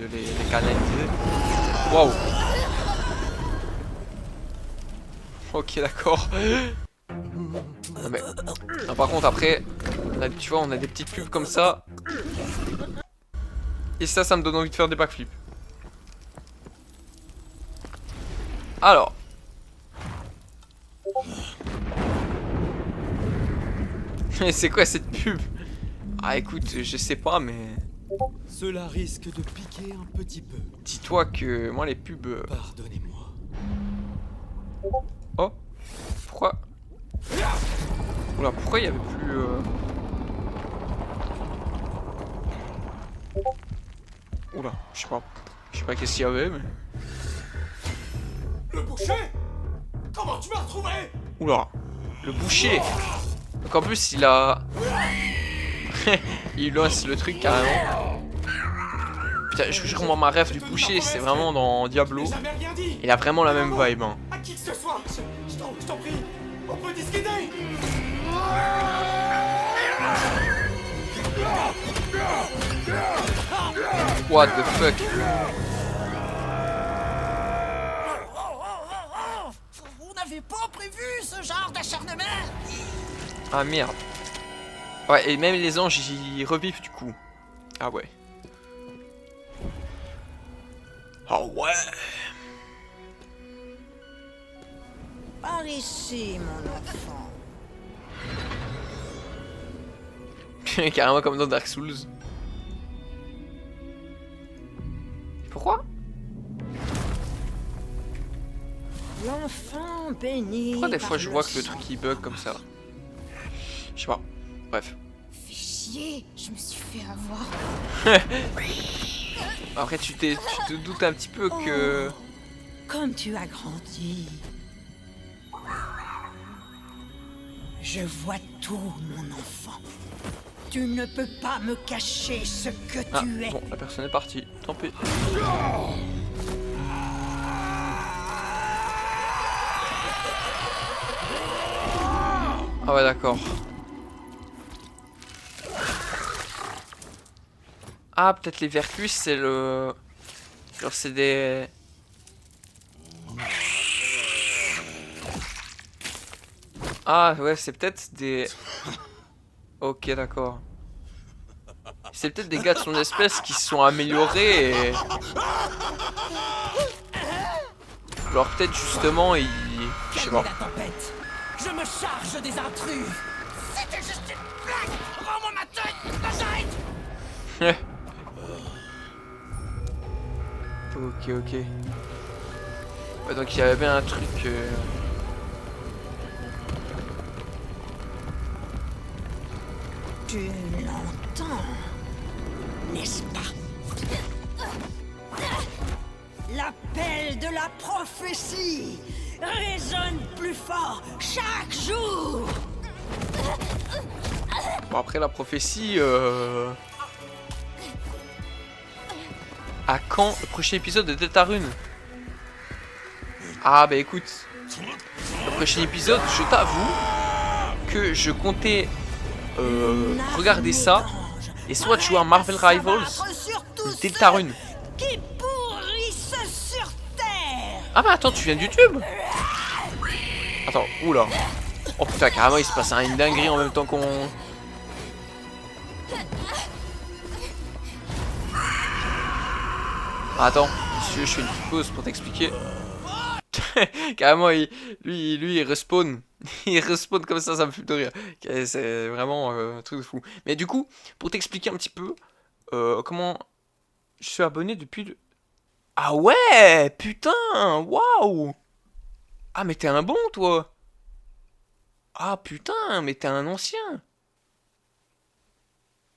canaliser. Waouh. Ok, d'accord. Non, mais... non, par contre après, tu vois, on a des petites pubs comme ça. Et ça me donne envie de faire des backflips. Alors. Mais c'est quoi cette pub? Ah écoute, je sais pas, mais... Cela risque de piquer un petit peu. dis-toi que moi les pubs... Pardonnez-moi. Oh. Pourquoi? Oula, pourquoi il y avait plus... Oula, je sais pas. Je sais pas qu'est-ce qu'il y avait, mais... Le boucher? Comment tu m'as retrouvé? Oula. Le boucher. Donc en plus, il a... il lance le truc carrément. Putain, je vous jure, moi, ma rêve du boucher, c'est vraiment dans Diablo. Jamais rien dit! Il a vraiment la même vibe, hein. À qui que ce soit! Je t'en prie! On peut discuter! What the fuck? On n'avait pas prévu ce genre d'acharnement! Ah merde. Ouais, et même les anges, ils revivent du coup. Ah ouais. Ah ouais. Par ici, mon enfant. Carrément comme dans Dark Souls. Pourquoi? L'enfant béni. Pourquoi des fois par je le vois que le sang. truc il bug comme ça? Je sais pas. Bref. Fais chier, je me suis fait avoir. Après tu te doutes un petit peu que... Comme tu as grandi. Je vois tout, mon enfant. Tu ne peux pas me cacher ce que Ah, tu es. bon, la personne est partie. Tant pis. Ah ouais, d'accord. Ah, peut-être les vertus, c'est le... Genre, c'est des... Ah, ouais, c'est peut-être des... Ok, d'accord. C'est peut-être des gars de son espèce qui se sont améliorés et... Genre, peut-être justement, ils... Je sais Calmez pas. la tempête. Je me charge des intrus. C'était juste une blague. Rends-moi ma tête. Là, j'arrête. Ok, ok. Ouais, donc il y avait bien un truc... Tu l'entends, n'est-ce pas? L'appel de la prophétie résonne plus fort chaque jour. Bon, après la prophétie... À quand le prochain épisode de Deltarune? Ah bah écoute, le prochain épisode, je t'avoue que je comptais regarder ça et soit jouer à Marvel Rivals ou Deltarune. Qui pourrissent sur terre. Ah bah attends, tu viens de YouTube? Attends, oula. Oh putain, carrément il se passe une dinguerie en même temps qu'on... Attends, si tu veux, je fais une petite pause pour t'expliquer. Carrément, lui, il respawn. Il respawn comme ça me fait de rire. Ok, c'est vraiment un truc de fou. Mais du coup, pour t'expliquer un petit peu comment je suis abonné depuis le... Ah ouais, putain, waouh. Ah mais t'es un bon, toi. Ah putain, mais t'es un ancien.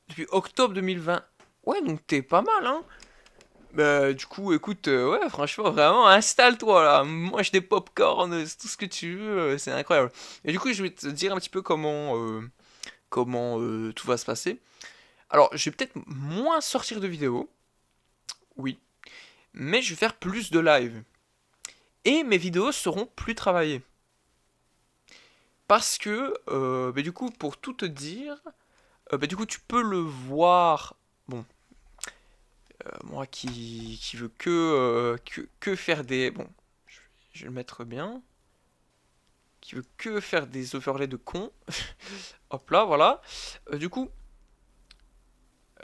Depuis octobre 2020. Ouais, donc t'es pas mal, hein. Bah, du coup, écoute, ouais, franchement, vraiment, installe-toi là, mange des pop-corn, tout ce que tu veux, c'est incroyable. Et du coup, je vais te dire un petit peu comment tout va se passer. Alors, je vais peut-être moins sortir de vidéos, oui, mais je vais faire plus de live. Et mes vidéos seront plus travaillées. Parce que, bah, du coup, pour tout te dire, bah, du coup, tu peux le voir. Bon, moi qui veux que faire des... Bon, je vais le mettre bien. Qui veut que faire des overlays de con. Hop là, voilà. Du coup,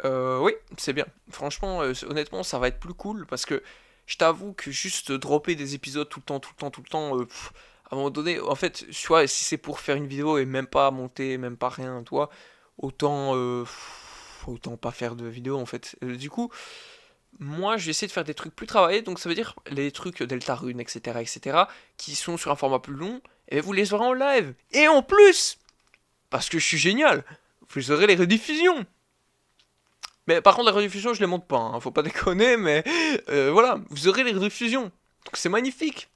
oui, c'est bien. Franchement, honnêtement, ça va être plus cool parce que je t'avoue que juste dropper des épisodes tout le temps, à un moment donné, en fait, tu vois, si c'est pour faire une vidéo et même pas monter, même pas rien, toi, autant pas faire de vidéo en fait. Du coup, moi, je vais essayer de faire des trucs plus travaillés, donc ça veut dire les trucs Deltarune, etc., qui sont sur un format plus long, et vous les aurez en live. Et en plus, parce que je suis génial, vous aurez les rediffusions. Mais par contre, les rediffusions, je les monte pas, hein, faut pas déconner, mais voilà, vous aurez les rediffusions. Donc c'est magnifique.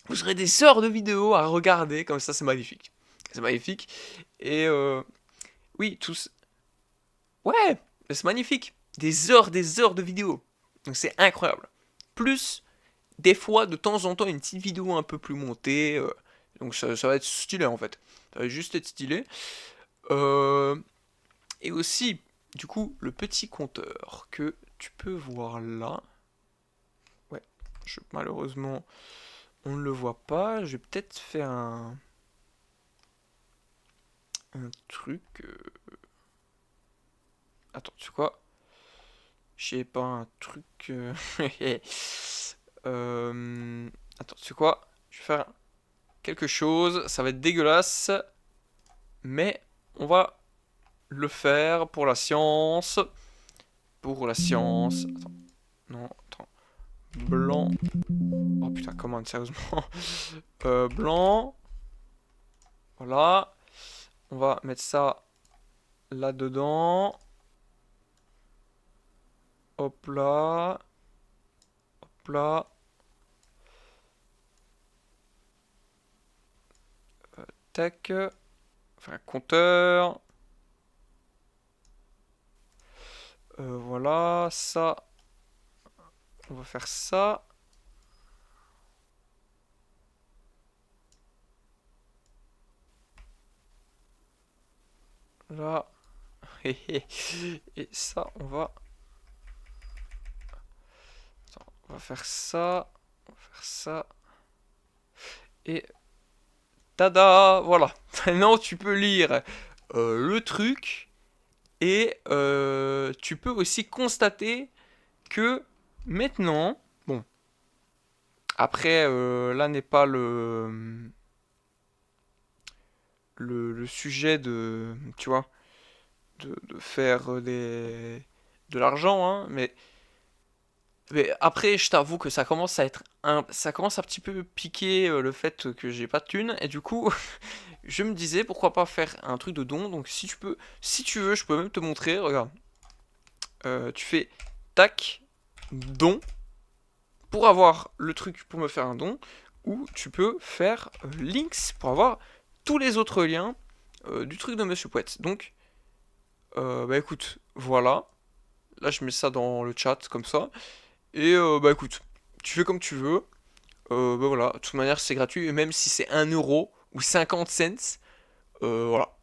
Vous aurez des heures de vidéos à regarder, comme ça, c'est magnifique. C'est magnifique. Et oui, tous. Ouais, c'est magnifique. Des heures de vidéos. Donc c'est incroyable. Plus, des fois, de temps en temps, une petite vidéo un peu plus montée. Donc ça va être stylé en fait. Ça va juste être stylé. Et aussi, du coup, le petit compteur que tu peux voir là. Ouais, malheureusement, on ne le voit pas. Je vais peut-être faire un truc. Attends, tu sais quoi? Je sais pas, un truc. Attends, tu sais quoi? Je vais faire quelque chose. Ça va être dégueulasse. Mais on va le faire pour la science. Pour la science. Attends. Non, attends. Blanc. Oh putain, comment, sérieusement. Blanc. Voilà. On va mettre ça là-dedans. Hop là. Hop là. Tac. Enfin, un compteur. Voilà, ça. On va faire ça. Là. Et ça, on va... Attends, on va faire ça. On va faire ça. Et... Tada! Voilà. Maintenant, tu peux lire le truc. Et tu peux aussi constater que maintenant... Bon. Après, là n'est pas le sujet de... Tu vois, de faire de l'argent, hein, mais après, je t'avoue que ça commence à être ça commence un petit peu piquer le fait que j'ai pas de thunes, et du coup, je me disais pourquoi pas faire un truc de don. Donc si tu veux, je peux même te montrer. Regarde, tu fais tac don pour avoir le truc pour me faire un don, ou tu peux faire links pour avoir tous les autres liens du truc de Monsieur Pouette. Donc bah écoute, voilà. Là je mets ça dans le chat comme ça. Et bah écoute, tu fais comme tu veux. Bah voilà, de toute manière c'est gratuit. Et même si c'est 1 euro ou 50 cents, voilà.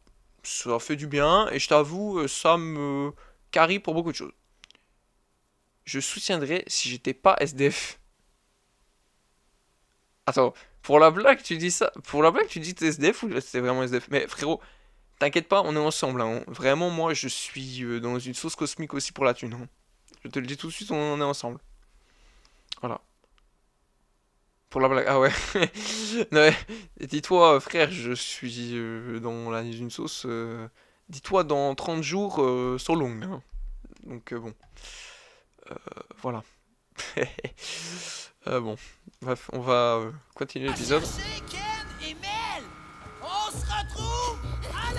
Ça fait du bien. Et je t'avoue, ça me carie pour beaucoup de choses. Je soutiendrais si j'étais pas SDF. Attends, pour la blague tu dis ça? Pour la blague tu dis t'es SDF ou c'est vraiment SDF? Mais frérot, t'inquiète pas, on est ensemble, hein. Vraiment, moi, je suis dans une sauce cosmique aussi pour la thune, hein. Je te le dis tout de suite, on est ensemble. Voilà. Pour la blague. Ah ouais. Ouais. Dis-toi, frère, je suis dans une sauce. Dis-toi, dans 30 jours, sur longue, hein. Donc, bon. Voilà. Bon. Bref, on va continuer l'épisode. Ken et Mel, on se retrouve à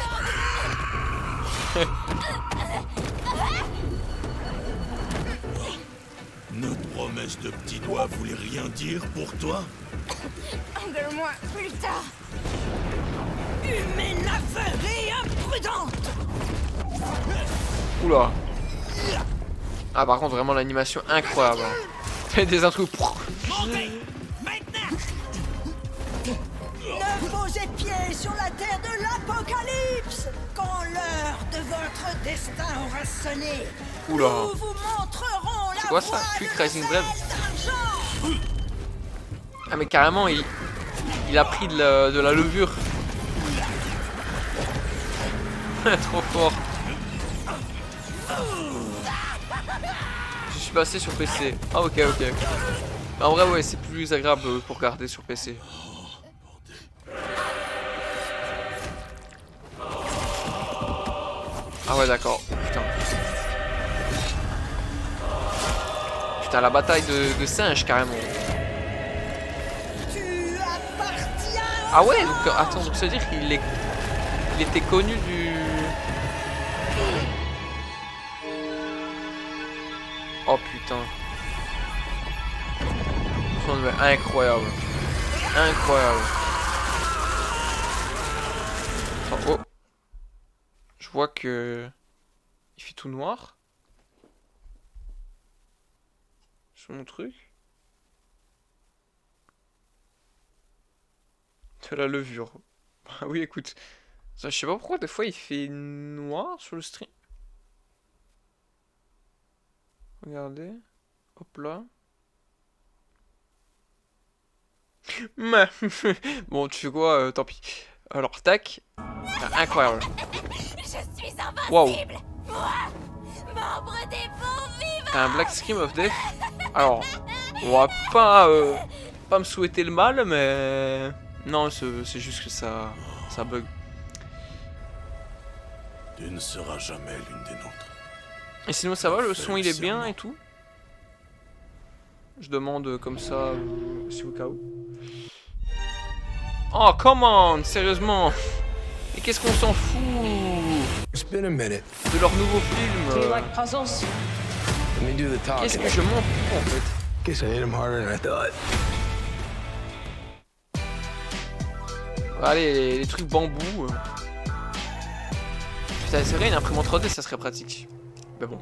Notre promesse de petit doigt voulait rien dire pour toi? Engueule-moi plus tard. Humaine aveugle et imprudente! Oula. Ah, par contre, vraiment l'animation incroyable, hein. Des intrus. Montez maintenant. Ne posez pied sur la terre de l'Apocalypse! Quand l'heure de votre destin aura sonné, Oula. nous vous montrerons la C'est quoi ça? voie Quick de Rising la Bread? cesse d'argent! Ah mais carrément il a pris de la levure. Trop fort. Je suis passé sur PC. Ah ok. En vrai ouais, c'est plus agréable pour regarder sur PC. Ah ouais d'accord. Putain, la bataille de singes carrément. Tu appartiens Ah ouais, donc attends, donc ça veut dire qu'il était connu du... Oh putain. Oh, mais incroyable. Incroyable. Attends, oh. Je vois que... Il fait tout noir. Sur mon truc. De la levure. Ah oui, écoute. Ça, je sais pas pourquoi des fois il fait noir sur le stream. Regardez. Hop là. Mais bon, tu fais quoi, tant pis. Alors, tac. Ah, incroyable. Je suis invincible. Waouh. Moi, membre des bons vivants. Un Black Scream of Death. Alors, on va pas me souhaiter le mal, mais Non, c'est juste que ça bug. Tu ne seras jamais l'une des nôtres. Et sinon ça va, le son il est bien et tout? Je demande comme ça, si au cas où. Oh, come on, sérieusement. Et qu'est-ce qu'on s'en fout de leur nouveau film? Qu'est-ce que je m'en fous en fait? Allez, les trucs bambou. Putain, c'est vrai, une imprimante 3D, ça serait pratique. Mais bon.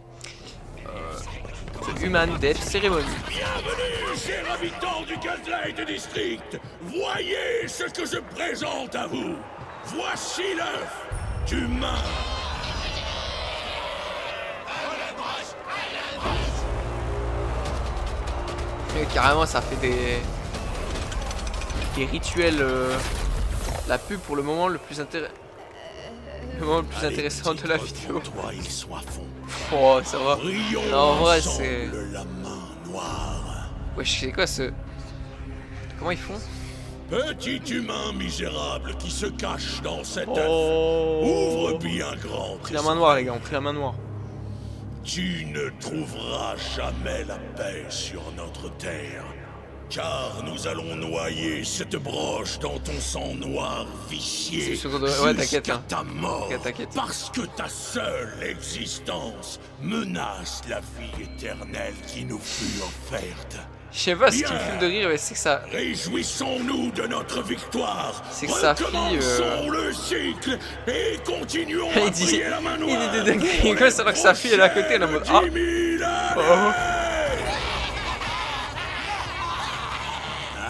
Human Death Ceremony. Bienvenue, chers habitants du Gaslight District. Voyez ce que je présente à vous. Voici l'œuf d'humain. Et carrément, ça fait des rituels. La pub pour le moment le plus intéressant. Le moment le plus intéressant de la vidéo. Toi, ils soient fond. Oh, ça va. Non, en vrai, c'est. La main noire. Ouais, je sais quoi ce. Comment ils font? Petit humain misérable qui se cache dans cette œuf. Oh. Ouvre bien grand. On pris la main noire, les gars, on pris la main noire. Tu ne trouveras jamais la paix sur notre terre. Car nous allons noyer cette broche dans ton sang noir vicié Ouais, t'inquiète, jusqu'à hein. ta mort. T'inquiète. Parce que ta seule existence menace la vie éternelle qui nous fut offerte. Je sais pas ce qui me fait de rire, mais c'est que ça. Réjouissons-nous de notre victoire. C'est que sa fille. Recommençons le cycle et continuons à Il dit. prier la main noire. Il dit des dingueries, c'est alors que sa fille elle est à côté, elle est en mode. Ah! Oh.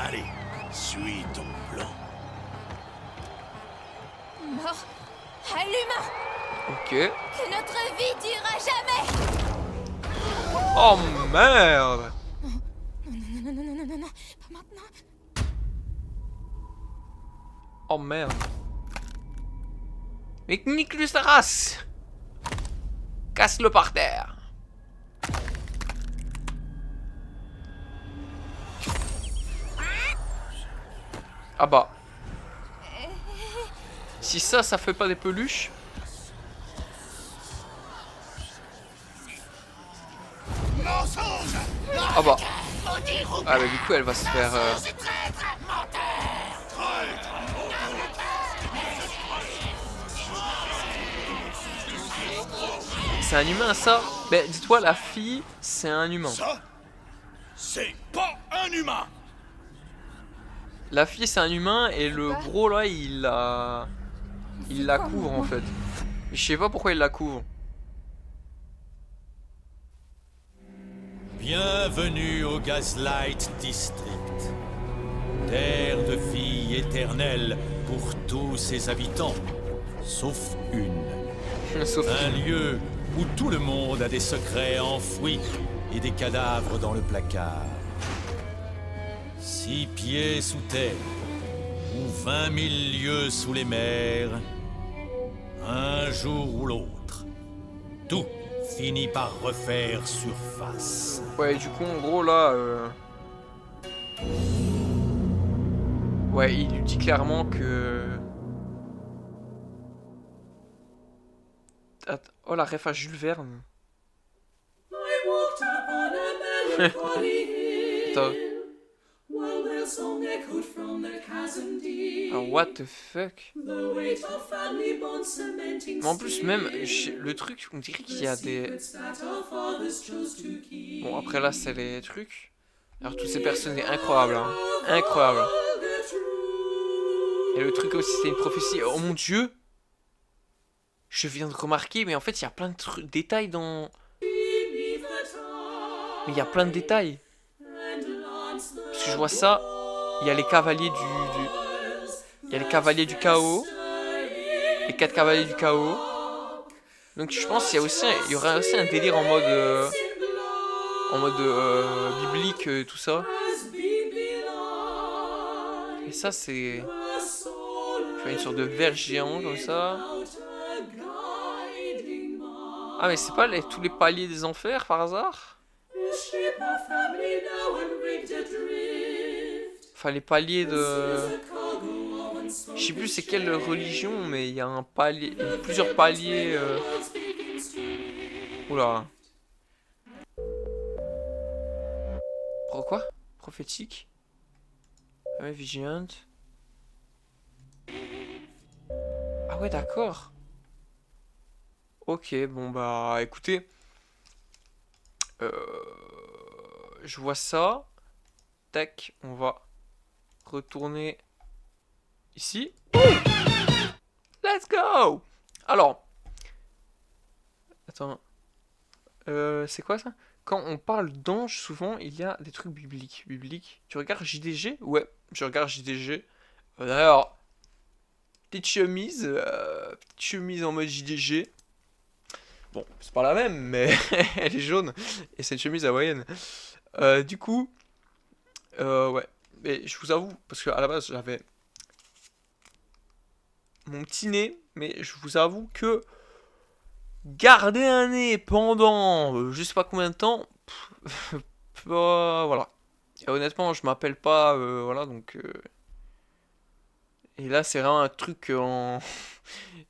Allez, suis ton plan. Mort à l'humain. Ok. Que notre vie durera jamais. Oh merde! Non, pas maintenant. Oh merde. Mais nique-lui sa race! Casse-le par terre! Ah bah. Si ça fait pas des peluches. Ah bah. Ah bah du coup elle va se faire... C'est un humain ça? Ben dis-toi la fille c'est un humain. Ça, c'est pas un humain. La fille c'est un humain et le gros là il la couvre en fait. Je sais pas pourquoi il la couvre. Bienvenue au Gaslight District. Terre de vie éternelle pour tous ses habitants, sauf une. Sauf Un lieu où tout le monde a des secrets enfouis et des cadavres dans le placard. 6 pieds sous terre, ou 20 000 lieues sous les mers, un jour ou l'autre, tout finit par refaire surface. Ouais, du coup, en gros, là... Ouais, il lui dit clairement que... Attends. Oh, la ref à Jules Verne. Attends. Ah, what the fuck? Mais en plus, même, le truc, on dirait qu'il y a des... Bon, après là, c'est les trucs. Alors, toutes ces personnes, c'est incroyable, hein. Incroyable. Et le truc aussi, c'était une prophétie. Oh mon dieu! Je viens de remarquer, mais en fait, il y a plein de détails dans... Mais il y a plein de détails. Parce que je vois ça, il y a les cavaliers il y a les cavaliers du chaos. Les 4 cavaliers du chaos. Donc je pense qu'il y aura aussi un délire en mode... biblique, tout ça. Et ça, c'est... Tu vois, une sorte de ver géant, comme ça. Ah, mais c'est pas tous les paliers des enfers, par hasard? Enfin, les paliers de... Je sais plus c'est quelle religion, mais il y a un palier, plusieurs paliers. Oula. Quoi? Prophétique? Vigilant? Ah ouais, d'accord. Ok, bon bah écoutez. Je vois ça. Tac, on va retourner ici. Let's go! Alors. Attends. C'est quoi ça? Quand on parle d'ange, souvent il y a des trucs bibliques. Tu regardes JDG? Ouais, je regarde JDG. D'ailleurs, petite chemise en mode JDG. Bon, c'est pas la même, mais elle est jaune. Et c'est une chemise hawaïenne. Du coup, ouais. Mais je vous avoue, parce qu'à la base j'avais mon petit nez, mais je vous avoue que garder un nez pendant je sais pas combien de temps, voilà. Et honnêtement, je m'appelle pas, voilà, donc. Et là, c'est vraiment un truc en.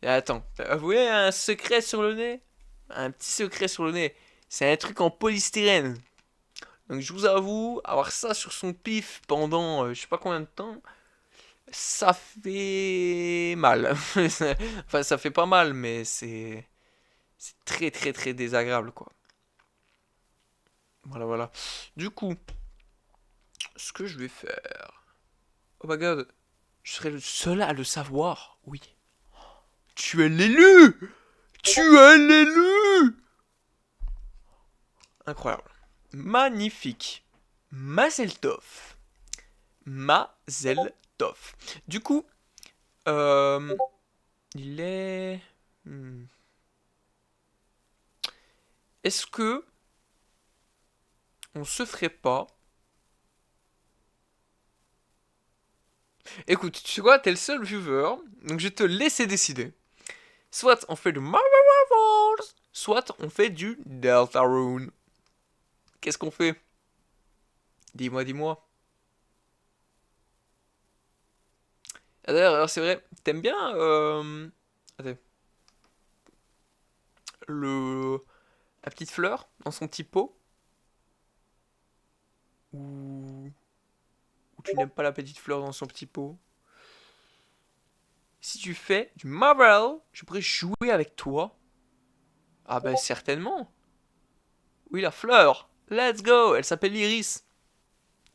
Et attends, vous voyez un secret sur le nez? Un petit secret sur le nez. C'est un truc en polystyrène. Donc je vous avoue, avoir ça sur son pif pendant je sais pas combien de temps, ça fait mal. Enfin, ça fait pas mal, mais c'est très très très désagréable quoi. Voilà, voilà. Du coup, ce que je vais faire. Oh my god, je serai le seul à le savoir. Oui. Tu es l'élu! Tu es l'élu! Incroyable. Magnifique. Mazel tov. Mazel tov. Du coup, il est. Est-ce que on se ferait pas. Écoute, tu sais quoi, t'es le seul viewer, donc je vais te laisser décider. Soit on fait du Marvel Rivals, soit on fait du Deltarune. Qu'est-ce qu'on fait? Dis-moi, dis-moi. Ah, d'ailleurs, alors c'est vrai, t'aimes bien attends, la petite fleur dans son petit pot? Ou tu n'aimes pas la petite fleur dans son petit pot? Si tu fais du Marvel, je pourrais jouer avec toi. Ah ben certainement. Oui, la fleur. Let's go. Elle s'appelle Iris.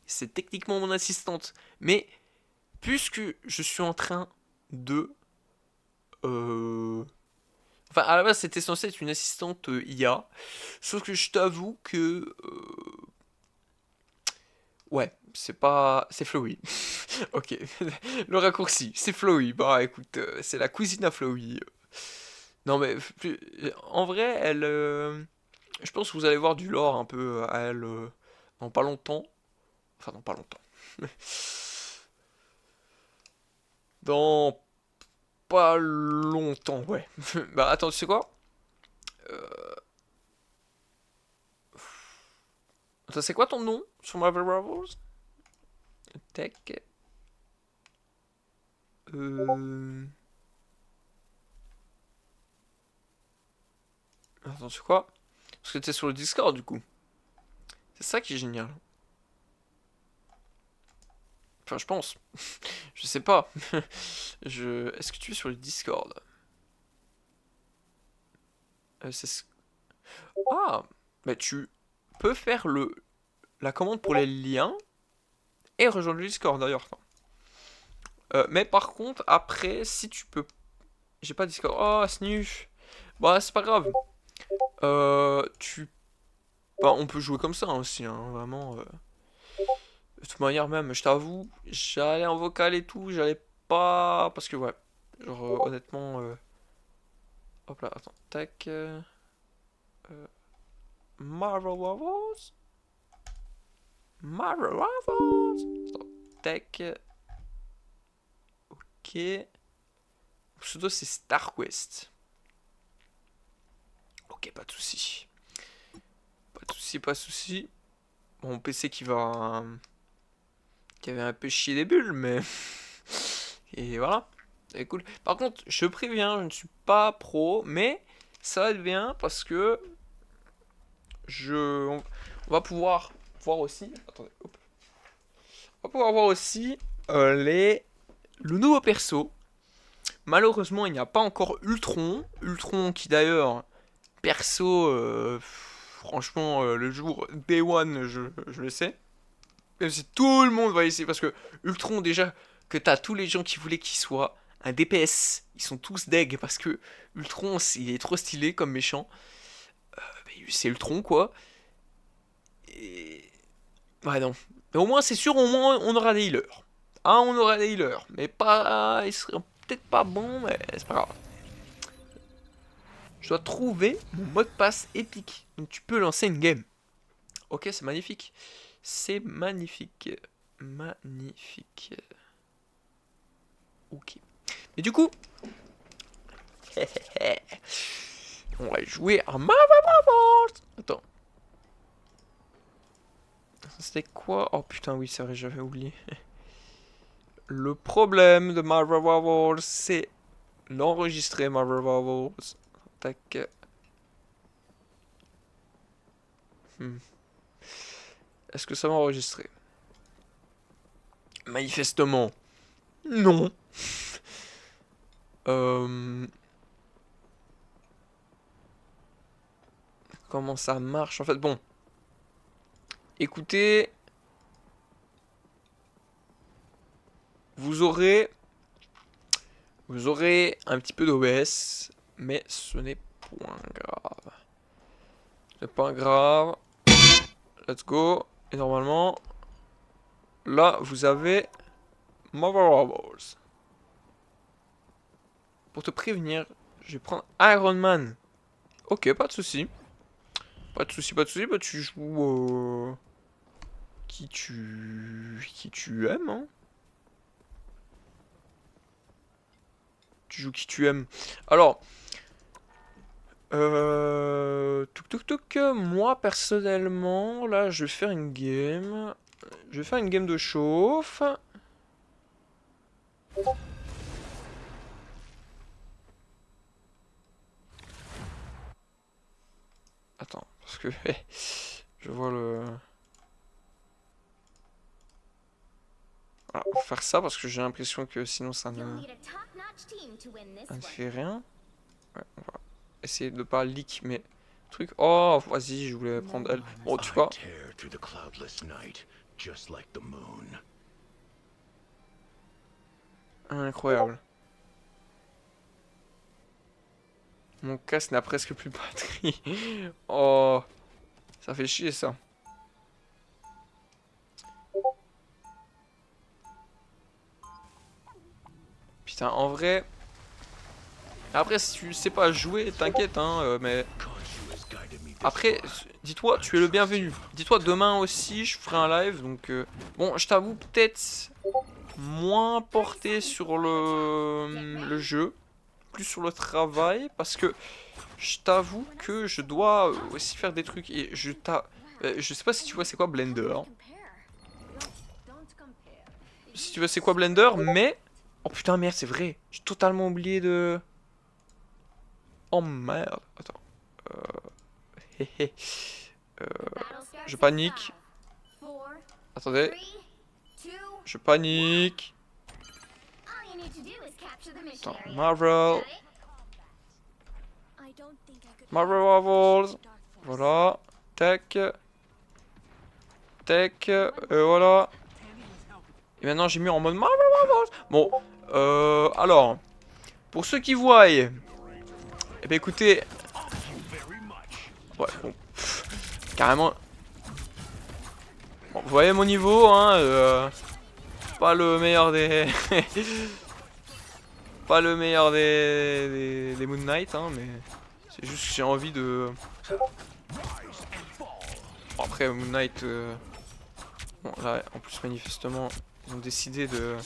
C'est techniquement mon assistante. Mais puisque je suis en train de... Enfin, à la base, c'était censé être une assistante IA. Sauf que je t'avoue que... Ouais, c'est pas... C'est Flowey. Ok. Le raccourci, c'est Flowey. Bah écoute, c'est la cousine à Flowey. Non mais... En vrai, elle... Je pense que vous allez voir du lore un peu à elle dans pas longtemps. Enfin, dans pas longtemps. Dans pas longtemps, ouais. Bah attends, tu sais quoi? Attends, c'est quoi ton nom sur Marvel Rivals? Tech. Attends, c'est quoi? Parce que t'es sur le Discord du coup. C'est ça qui est génial. Enfin, je pense. Je sais pas. Est-ce que tu es sur le Discord? Ah, bah tu peux faire la commande pour les liens et rejoindre le Discord d'ailleurs. Mais par contre, après, si tu peux... J'ai pas Discord. Oh, snuf. Bah, c'est pas grave. Bah, on peut jouer comme ça hein, aussi, hein, vraiment. De toute manière, même, je t'avoue, j'allais en vocal et tout, j'allais pas... Parce que, ouais, genre, honnêtement... Hop là, attends, tac... Marvel Rivals. Marvel Rivals. Attends, tac... Ok... Mon pseudo, c'est StarQuest. Ok, pas de soucis. Pas de soucis, pas de soucis. Bon, mon PC qui va... qui avait un peu chié des bulles, mais... Et voilà. C'est cool. Par contre, je préviens, je ne suis pas pro, mais ça va être bien parce que on va pouvoir voir aussi. Attendez, hop. On va pouvoir voir aussi le nouveau perso. Malheureusement, il n'y a pas encore Ultron. Ultron qui d'ailleurs, perso, franchement, le jour Day One, je le sais. Même si tout le monde va essayer. Parce que Ultron, déjà, que t'as tous les gens qui voulaient qu'il soit un DPS. Ils sont tous deg parce que Ultron, il est trop stylé comme méchant. C'est Ultron, quoi. Et... ouais, non. Mais au moins, c'est sûr, au moins, on aura des healers. Ah, on aura des healers. Mais pas... ils seraient peut-être pas bons, mais c'est pas grave. Je dois trouver mon mot de passe épique. Donc tu peux lancer une game. Ok, c'est magnifique. C'est magnifique. Magnifique. Ok. Mais du coup... on va jouer à Marvel Rivals. Attends. C'était quoi? Oh putain, oui, c'est vrai, j'avais oublié. Le problème de Marvel Rivals, c'est l'enregistrer Marvel Rivals. Tac. Est-ce que ça va enregistrer? Manifestement, non. Comment ça marche? En fait, bon. Écoutez. Vous aurez un petit peu d'OBS, mais ce n'est point grave. Ce n'est pas grave. Let's go. Et normalement, là, vous avez Marvel Rivals. Pour te prévenir, je vais prendre Iron Man. Ok, pas de souci. Pas de souci, pas de souci. Bah, tu joues qui tu aimes, hein. Tu joues qui tu aimes. Alors, moi personnellement, là, je vais faire une game. Je vais faire une game de chauffe. Attends, parce que je vois le... voilà, on va faire ça parce que j'ai l'impression que sinon ça ne fait rien. Ouais, on va essayer de pas leak mes trucs. Oh, vas-y, je voulais prendre elle. Oh, tu vois. Incroyable. Mon casque n'a presque plus de batterie. Oh, ça fait chier ça. Putain, en vrai... après, si tu sais pas jouer, t'inquiète, hein, mais... après, dis-toi, tu es le bienvenu. Dis-toi, demain aussi, je ferai un live, donc... bon, je t'avoue, peut-être moins porté sur le jeu, plus sur le travail, parce que je t'avoue que je dois aussi faire des trucs, et je sais pas si tu vois c'est quoi Blender. Si tu vois c'est quoi Blender, mais... oh putain, merde, c'est vrai. J'ai totalement oublié de... oh merde. Attends. Je panique. Attendez. Je panique. Attends, Marvel. Marvel Rivals. Voilà. Tac. Tac. Voilà. Et maintenant j'ai mis en mode Marvel Rivals. Bon. Alors. Pour ceux qui voient. Eh ben écoutez. Ouais, bon. Carrément. Bon, vous voyez mon niveau, hein. Pas le meilleur des... pas le meilleur des Moon Knight, hein, mais... c'est juste que j'ai envie de... bon, après, Moon Knight... bon, là, en plus, manifestement, ils ont décidé de...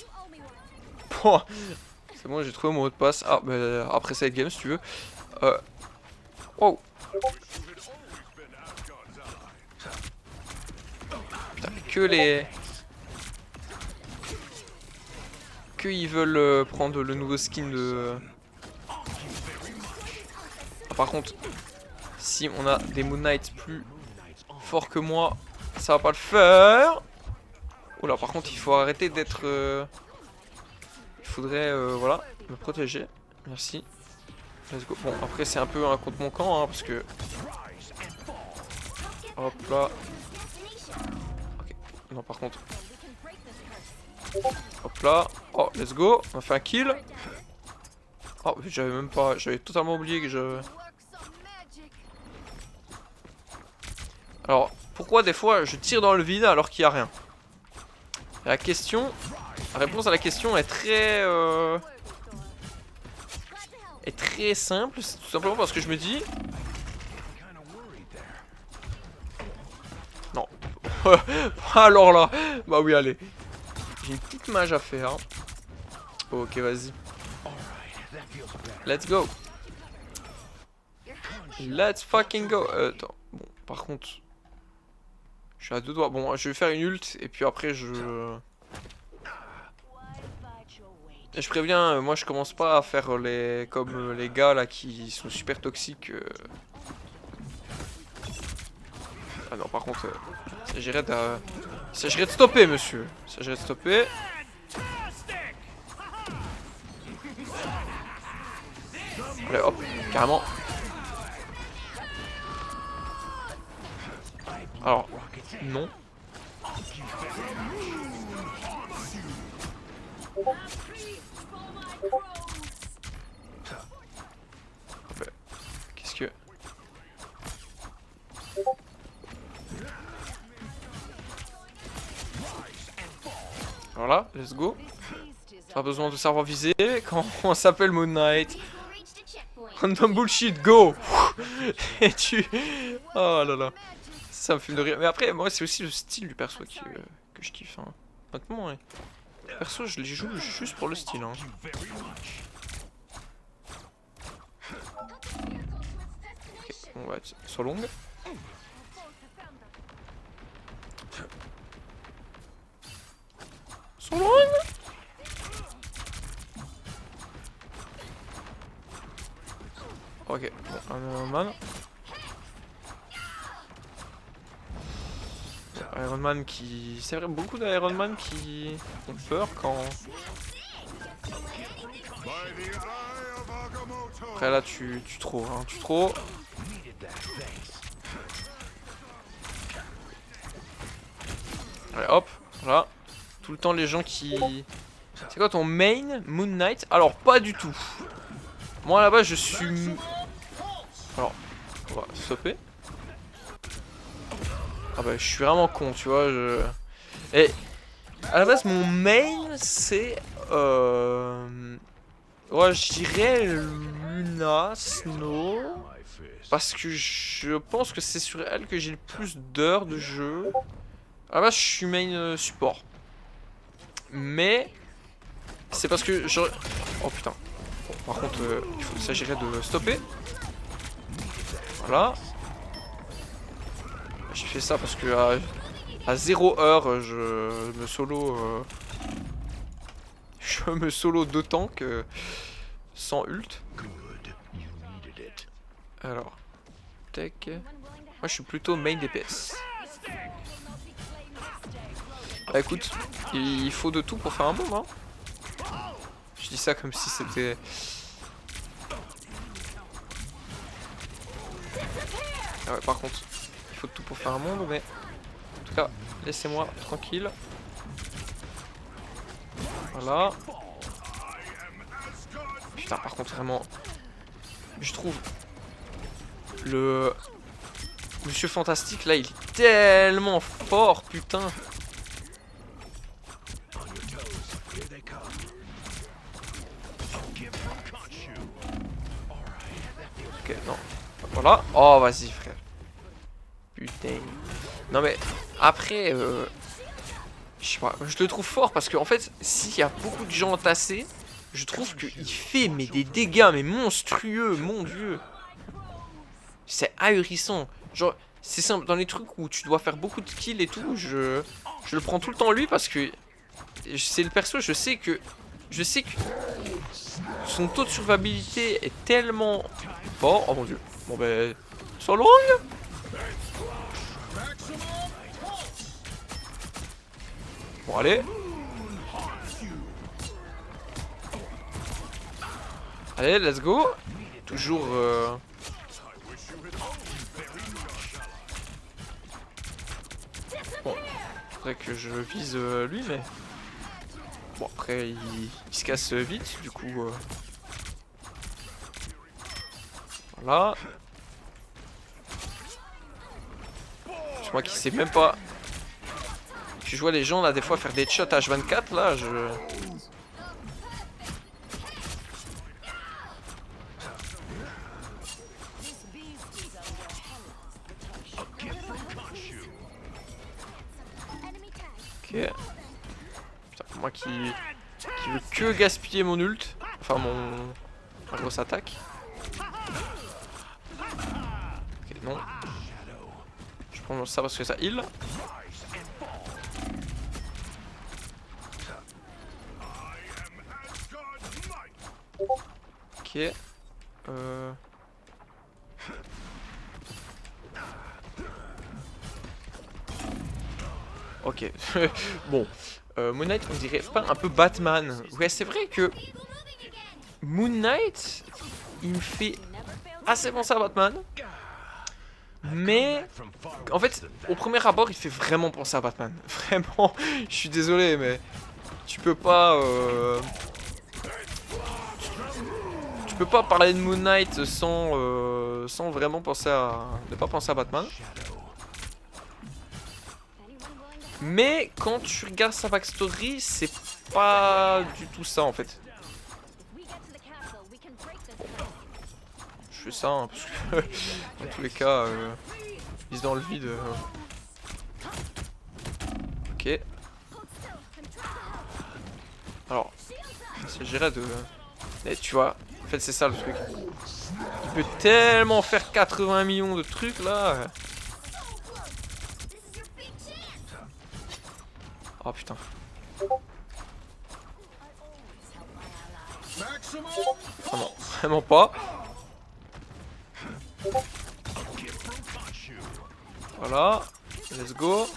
bon, c'est bon, j'ai trouvé mon mot de passe. Ah, bah, après cette game, si tu veux. Wow. Putain, que qu'ils veulent prendre le nouveau skin de... Ah, par contre, si on a des Moon Knight plus forts que moi, ça va pas le faire. Oula, par contre, il faut arrêter d'être... Il faudrait, voilà, me protéger. Merci. Let's go. Bon, après, c'est un peu un contre mon camp, hein, parce que... Hop là. Ok. Non, par contre... Hop là. Oh, let's go. On a fait un kill. Oh, j'avais même pas... J'avais totalement oublié que je... Alors, pourquoi des fois je tire dans le vide alors qu'il n'y a rien? La question... La réponse à la question est très... est très simple. C'est tout simplement parce que je me dis... Non. Alors là... Bah oui, allez. J'ai une petite mage à faire. Ok, vas-y. Let's go. Let's fucking go. Attends. Bon, par contre... Je suis à deux doigts. Bon, je vais faire une ult et puis après je... Et je préviens, moi je commence pas à faire les... comme les gars là qui sont super toxiques. Ah non, par contre, il s'agirait de stopper, monsieur. Il s'agirait de stopper. Allez, hop, carrément. Alors, non. Qu'est-ce que... Voilà, let's go. Pas besoin de savoir viser quand on s'appelle Moon Knight. Random bullshit, go. Et tu... Oh là là. Ça me fume de rire. Mais après, moi, c'est aussi le style du perso que je kiffe. Hein. Honnêtement, ouais. Le perso, je les joue juste pour le style. Hein. Ok, on va être sur longue. Sur longue. Ok, bon, un Iron Man. Iron Man qui... C'est vrai, beaucoup d'Iron Man qui ont peur quand... Après là, tu trop, hein, tu trop. Allez, hop, voilà. Tout le temps les gens qui... C'est quoi ton main, Moon Knight? Alors, pas du tout. Moi là-bas, je suis... Alors, on va stopper. Ah bah je suis vraiment con, tu vois, Et à la base mon main c'est ouais, je dirais Luna Snow, parce que je pense que c'est sur elle que j'ai le plus d'heures de jeu. À la base je suis main support, mais c'est parce que je... Oh putain. Bon, par contre il s'agirait de stopper. Voilà. J'ai fait ça parce que à 0 heure je me solo deux tanks sans ult. Alors tech. Moi je suis plutôt main DPS. Bah écoute, il faut de tout pour faire un bomb, hein. Je dis ça comme si c'était... Ah ouais, par contre de tout pour faire un monde, mais en tout cas laissez-moi tranquille. Voilà. Putain, par contre vraiment je trouve le Monsieur Fantastique là il est tellement fort, putain. Ok, non, voilà. Oh vas-y frère. Putain. Non mais après je sais pas, je le trouve fort parce que en fait s'il y a beaucoup de gens entassés, je trouve qu'il fait mais des dégâts mais monstrueux, mon dieu. C'est ahurissant. Genre c'est simple, dans les trucs où tu dois faire beaucoup de kills et tout, je le prends tout le temps lui parce que c'est le perso, je sais que Je sais que son taux de survivabilité est tellement fort. Oh mon dieu. Bon ben... Sur le rouge. Bon allez. Allez, let's go. Toujours... Bon, faudrait que je vise lui, mais... Bon, après, il se casse vite, du coup... Voilà. Je crois qu'il sait même pas... Je vois les gens, là, des fois, faire des shots H24, là, je... Ok. Putain, moi qui veut que gaspiller mon ult. Enfin ma grosse attaque. Ok, non. Je prends ça parce que ça heal. Ok. Ok. Bon. Moon Knight, on dirait pas un peu Batman. Ouais, c'est vrai que Moon Knight, il me fait assez penser à Batman. Mais en fait, au premier abord, il fait vraiment penser à Batman. Vraiment, je suis désolé, mais tu peux pas... Tu peux pas parler de Moon Knight sans vraiment penser à... ne pas penser à Batman. Mais quand tu regardes sa backstory, c'est pas du tout ça en fait. Je fais ça hein, parce que dans tous les cas, il se dans le vide. Ok. Alors, c'est géré de... Et tu vois, en fait c'est ça le truc. Il peut tellement faire 80 millions de trucs là. Oh putain. Oh non, vraiment pas. Voilà, let's go.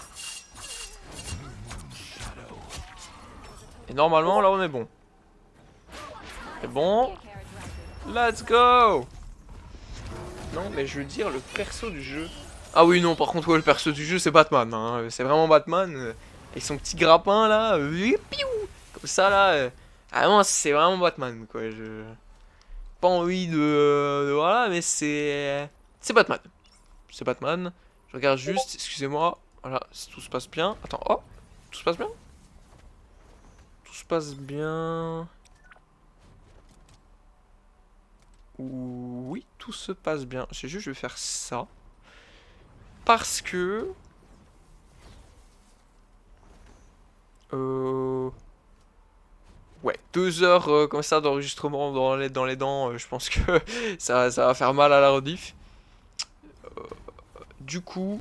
Et normalement là on est bon. C'est bon. Let's go. Non mais je veux dire le perso du jeu. Ah oui non par contre ouais, le perso du jeu c'est Batman hein. C'est vraiment Batman. Et son petit grappin là, comme ça là, vraiment c'est vraiment Batman quoi. Je pas envie de voilà, mais c'est Batman. C'est Batman. Je regarde juste, excusez-moi, voilà, si tout se passe bien. Attends, oh, tout se passe bien. Tout se passe bien. Oui, tout se passe bien. C'est juste, je vais faire ça parce que. Ouais, 2 heures comme ça d'enregistrement dans les dents, je pense que ça va faire mal à la rediff. Du coup,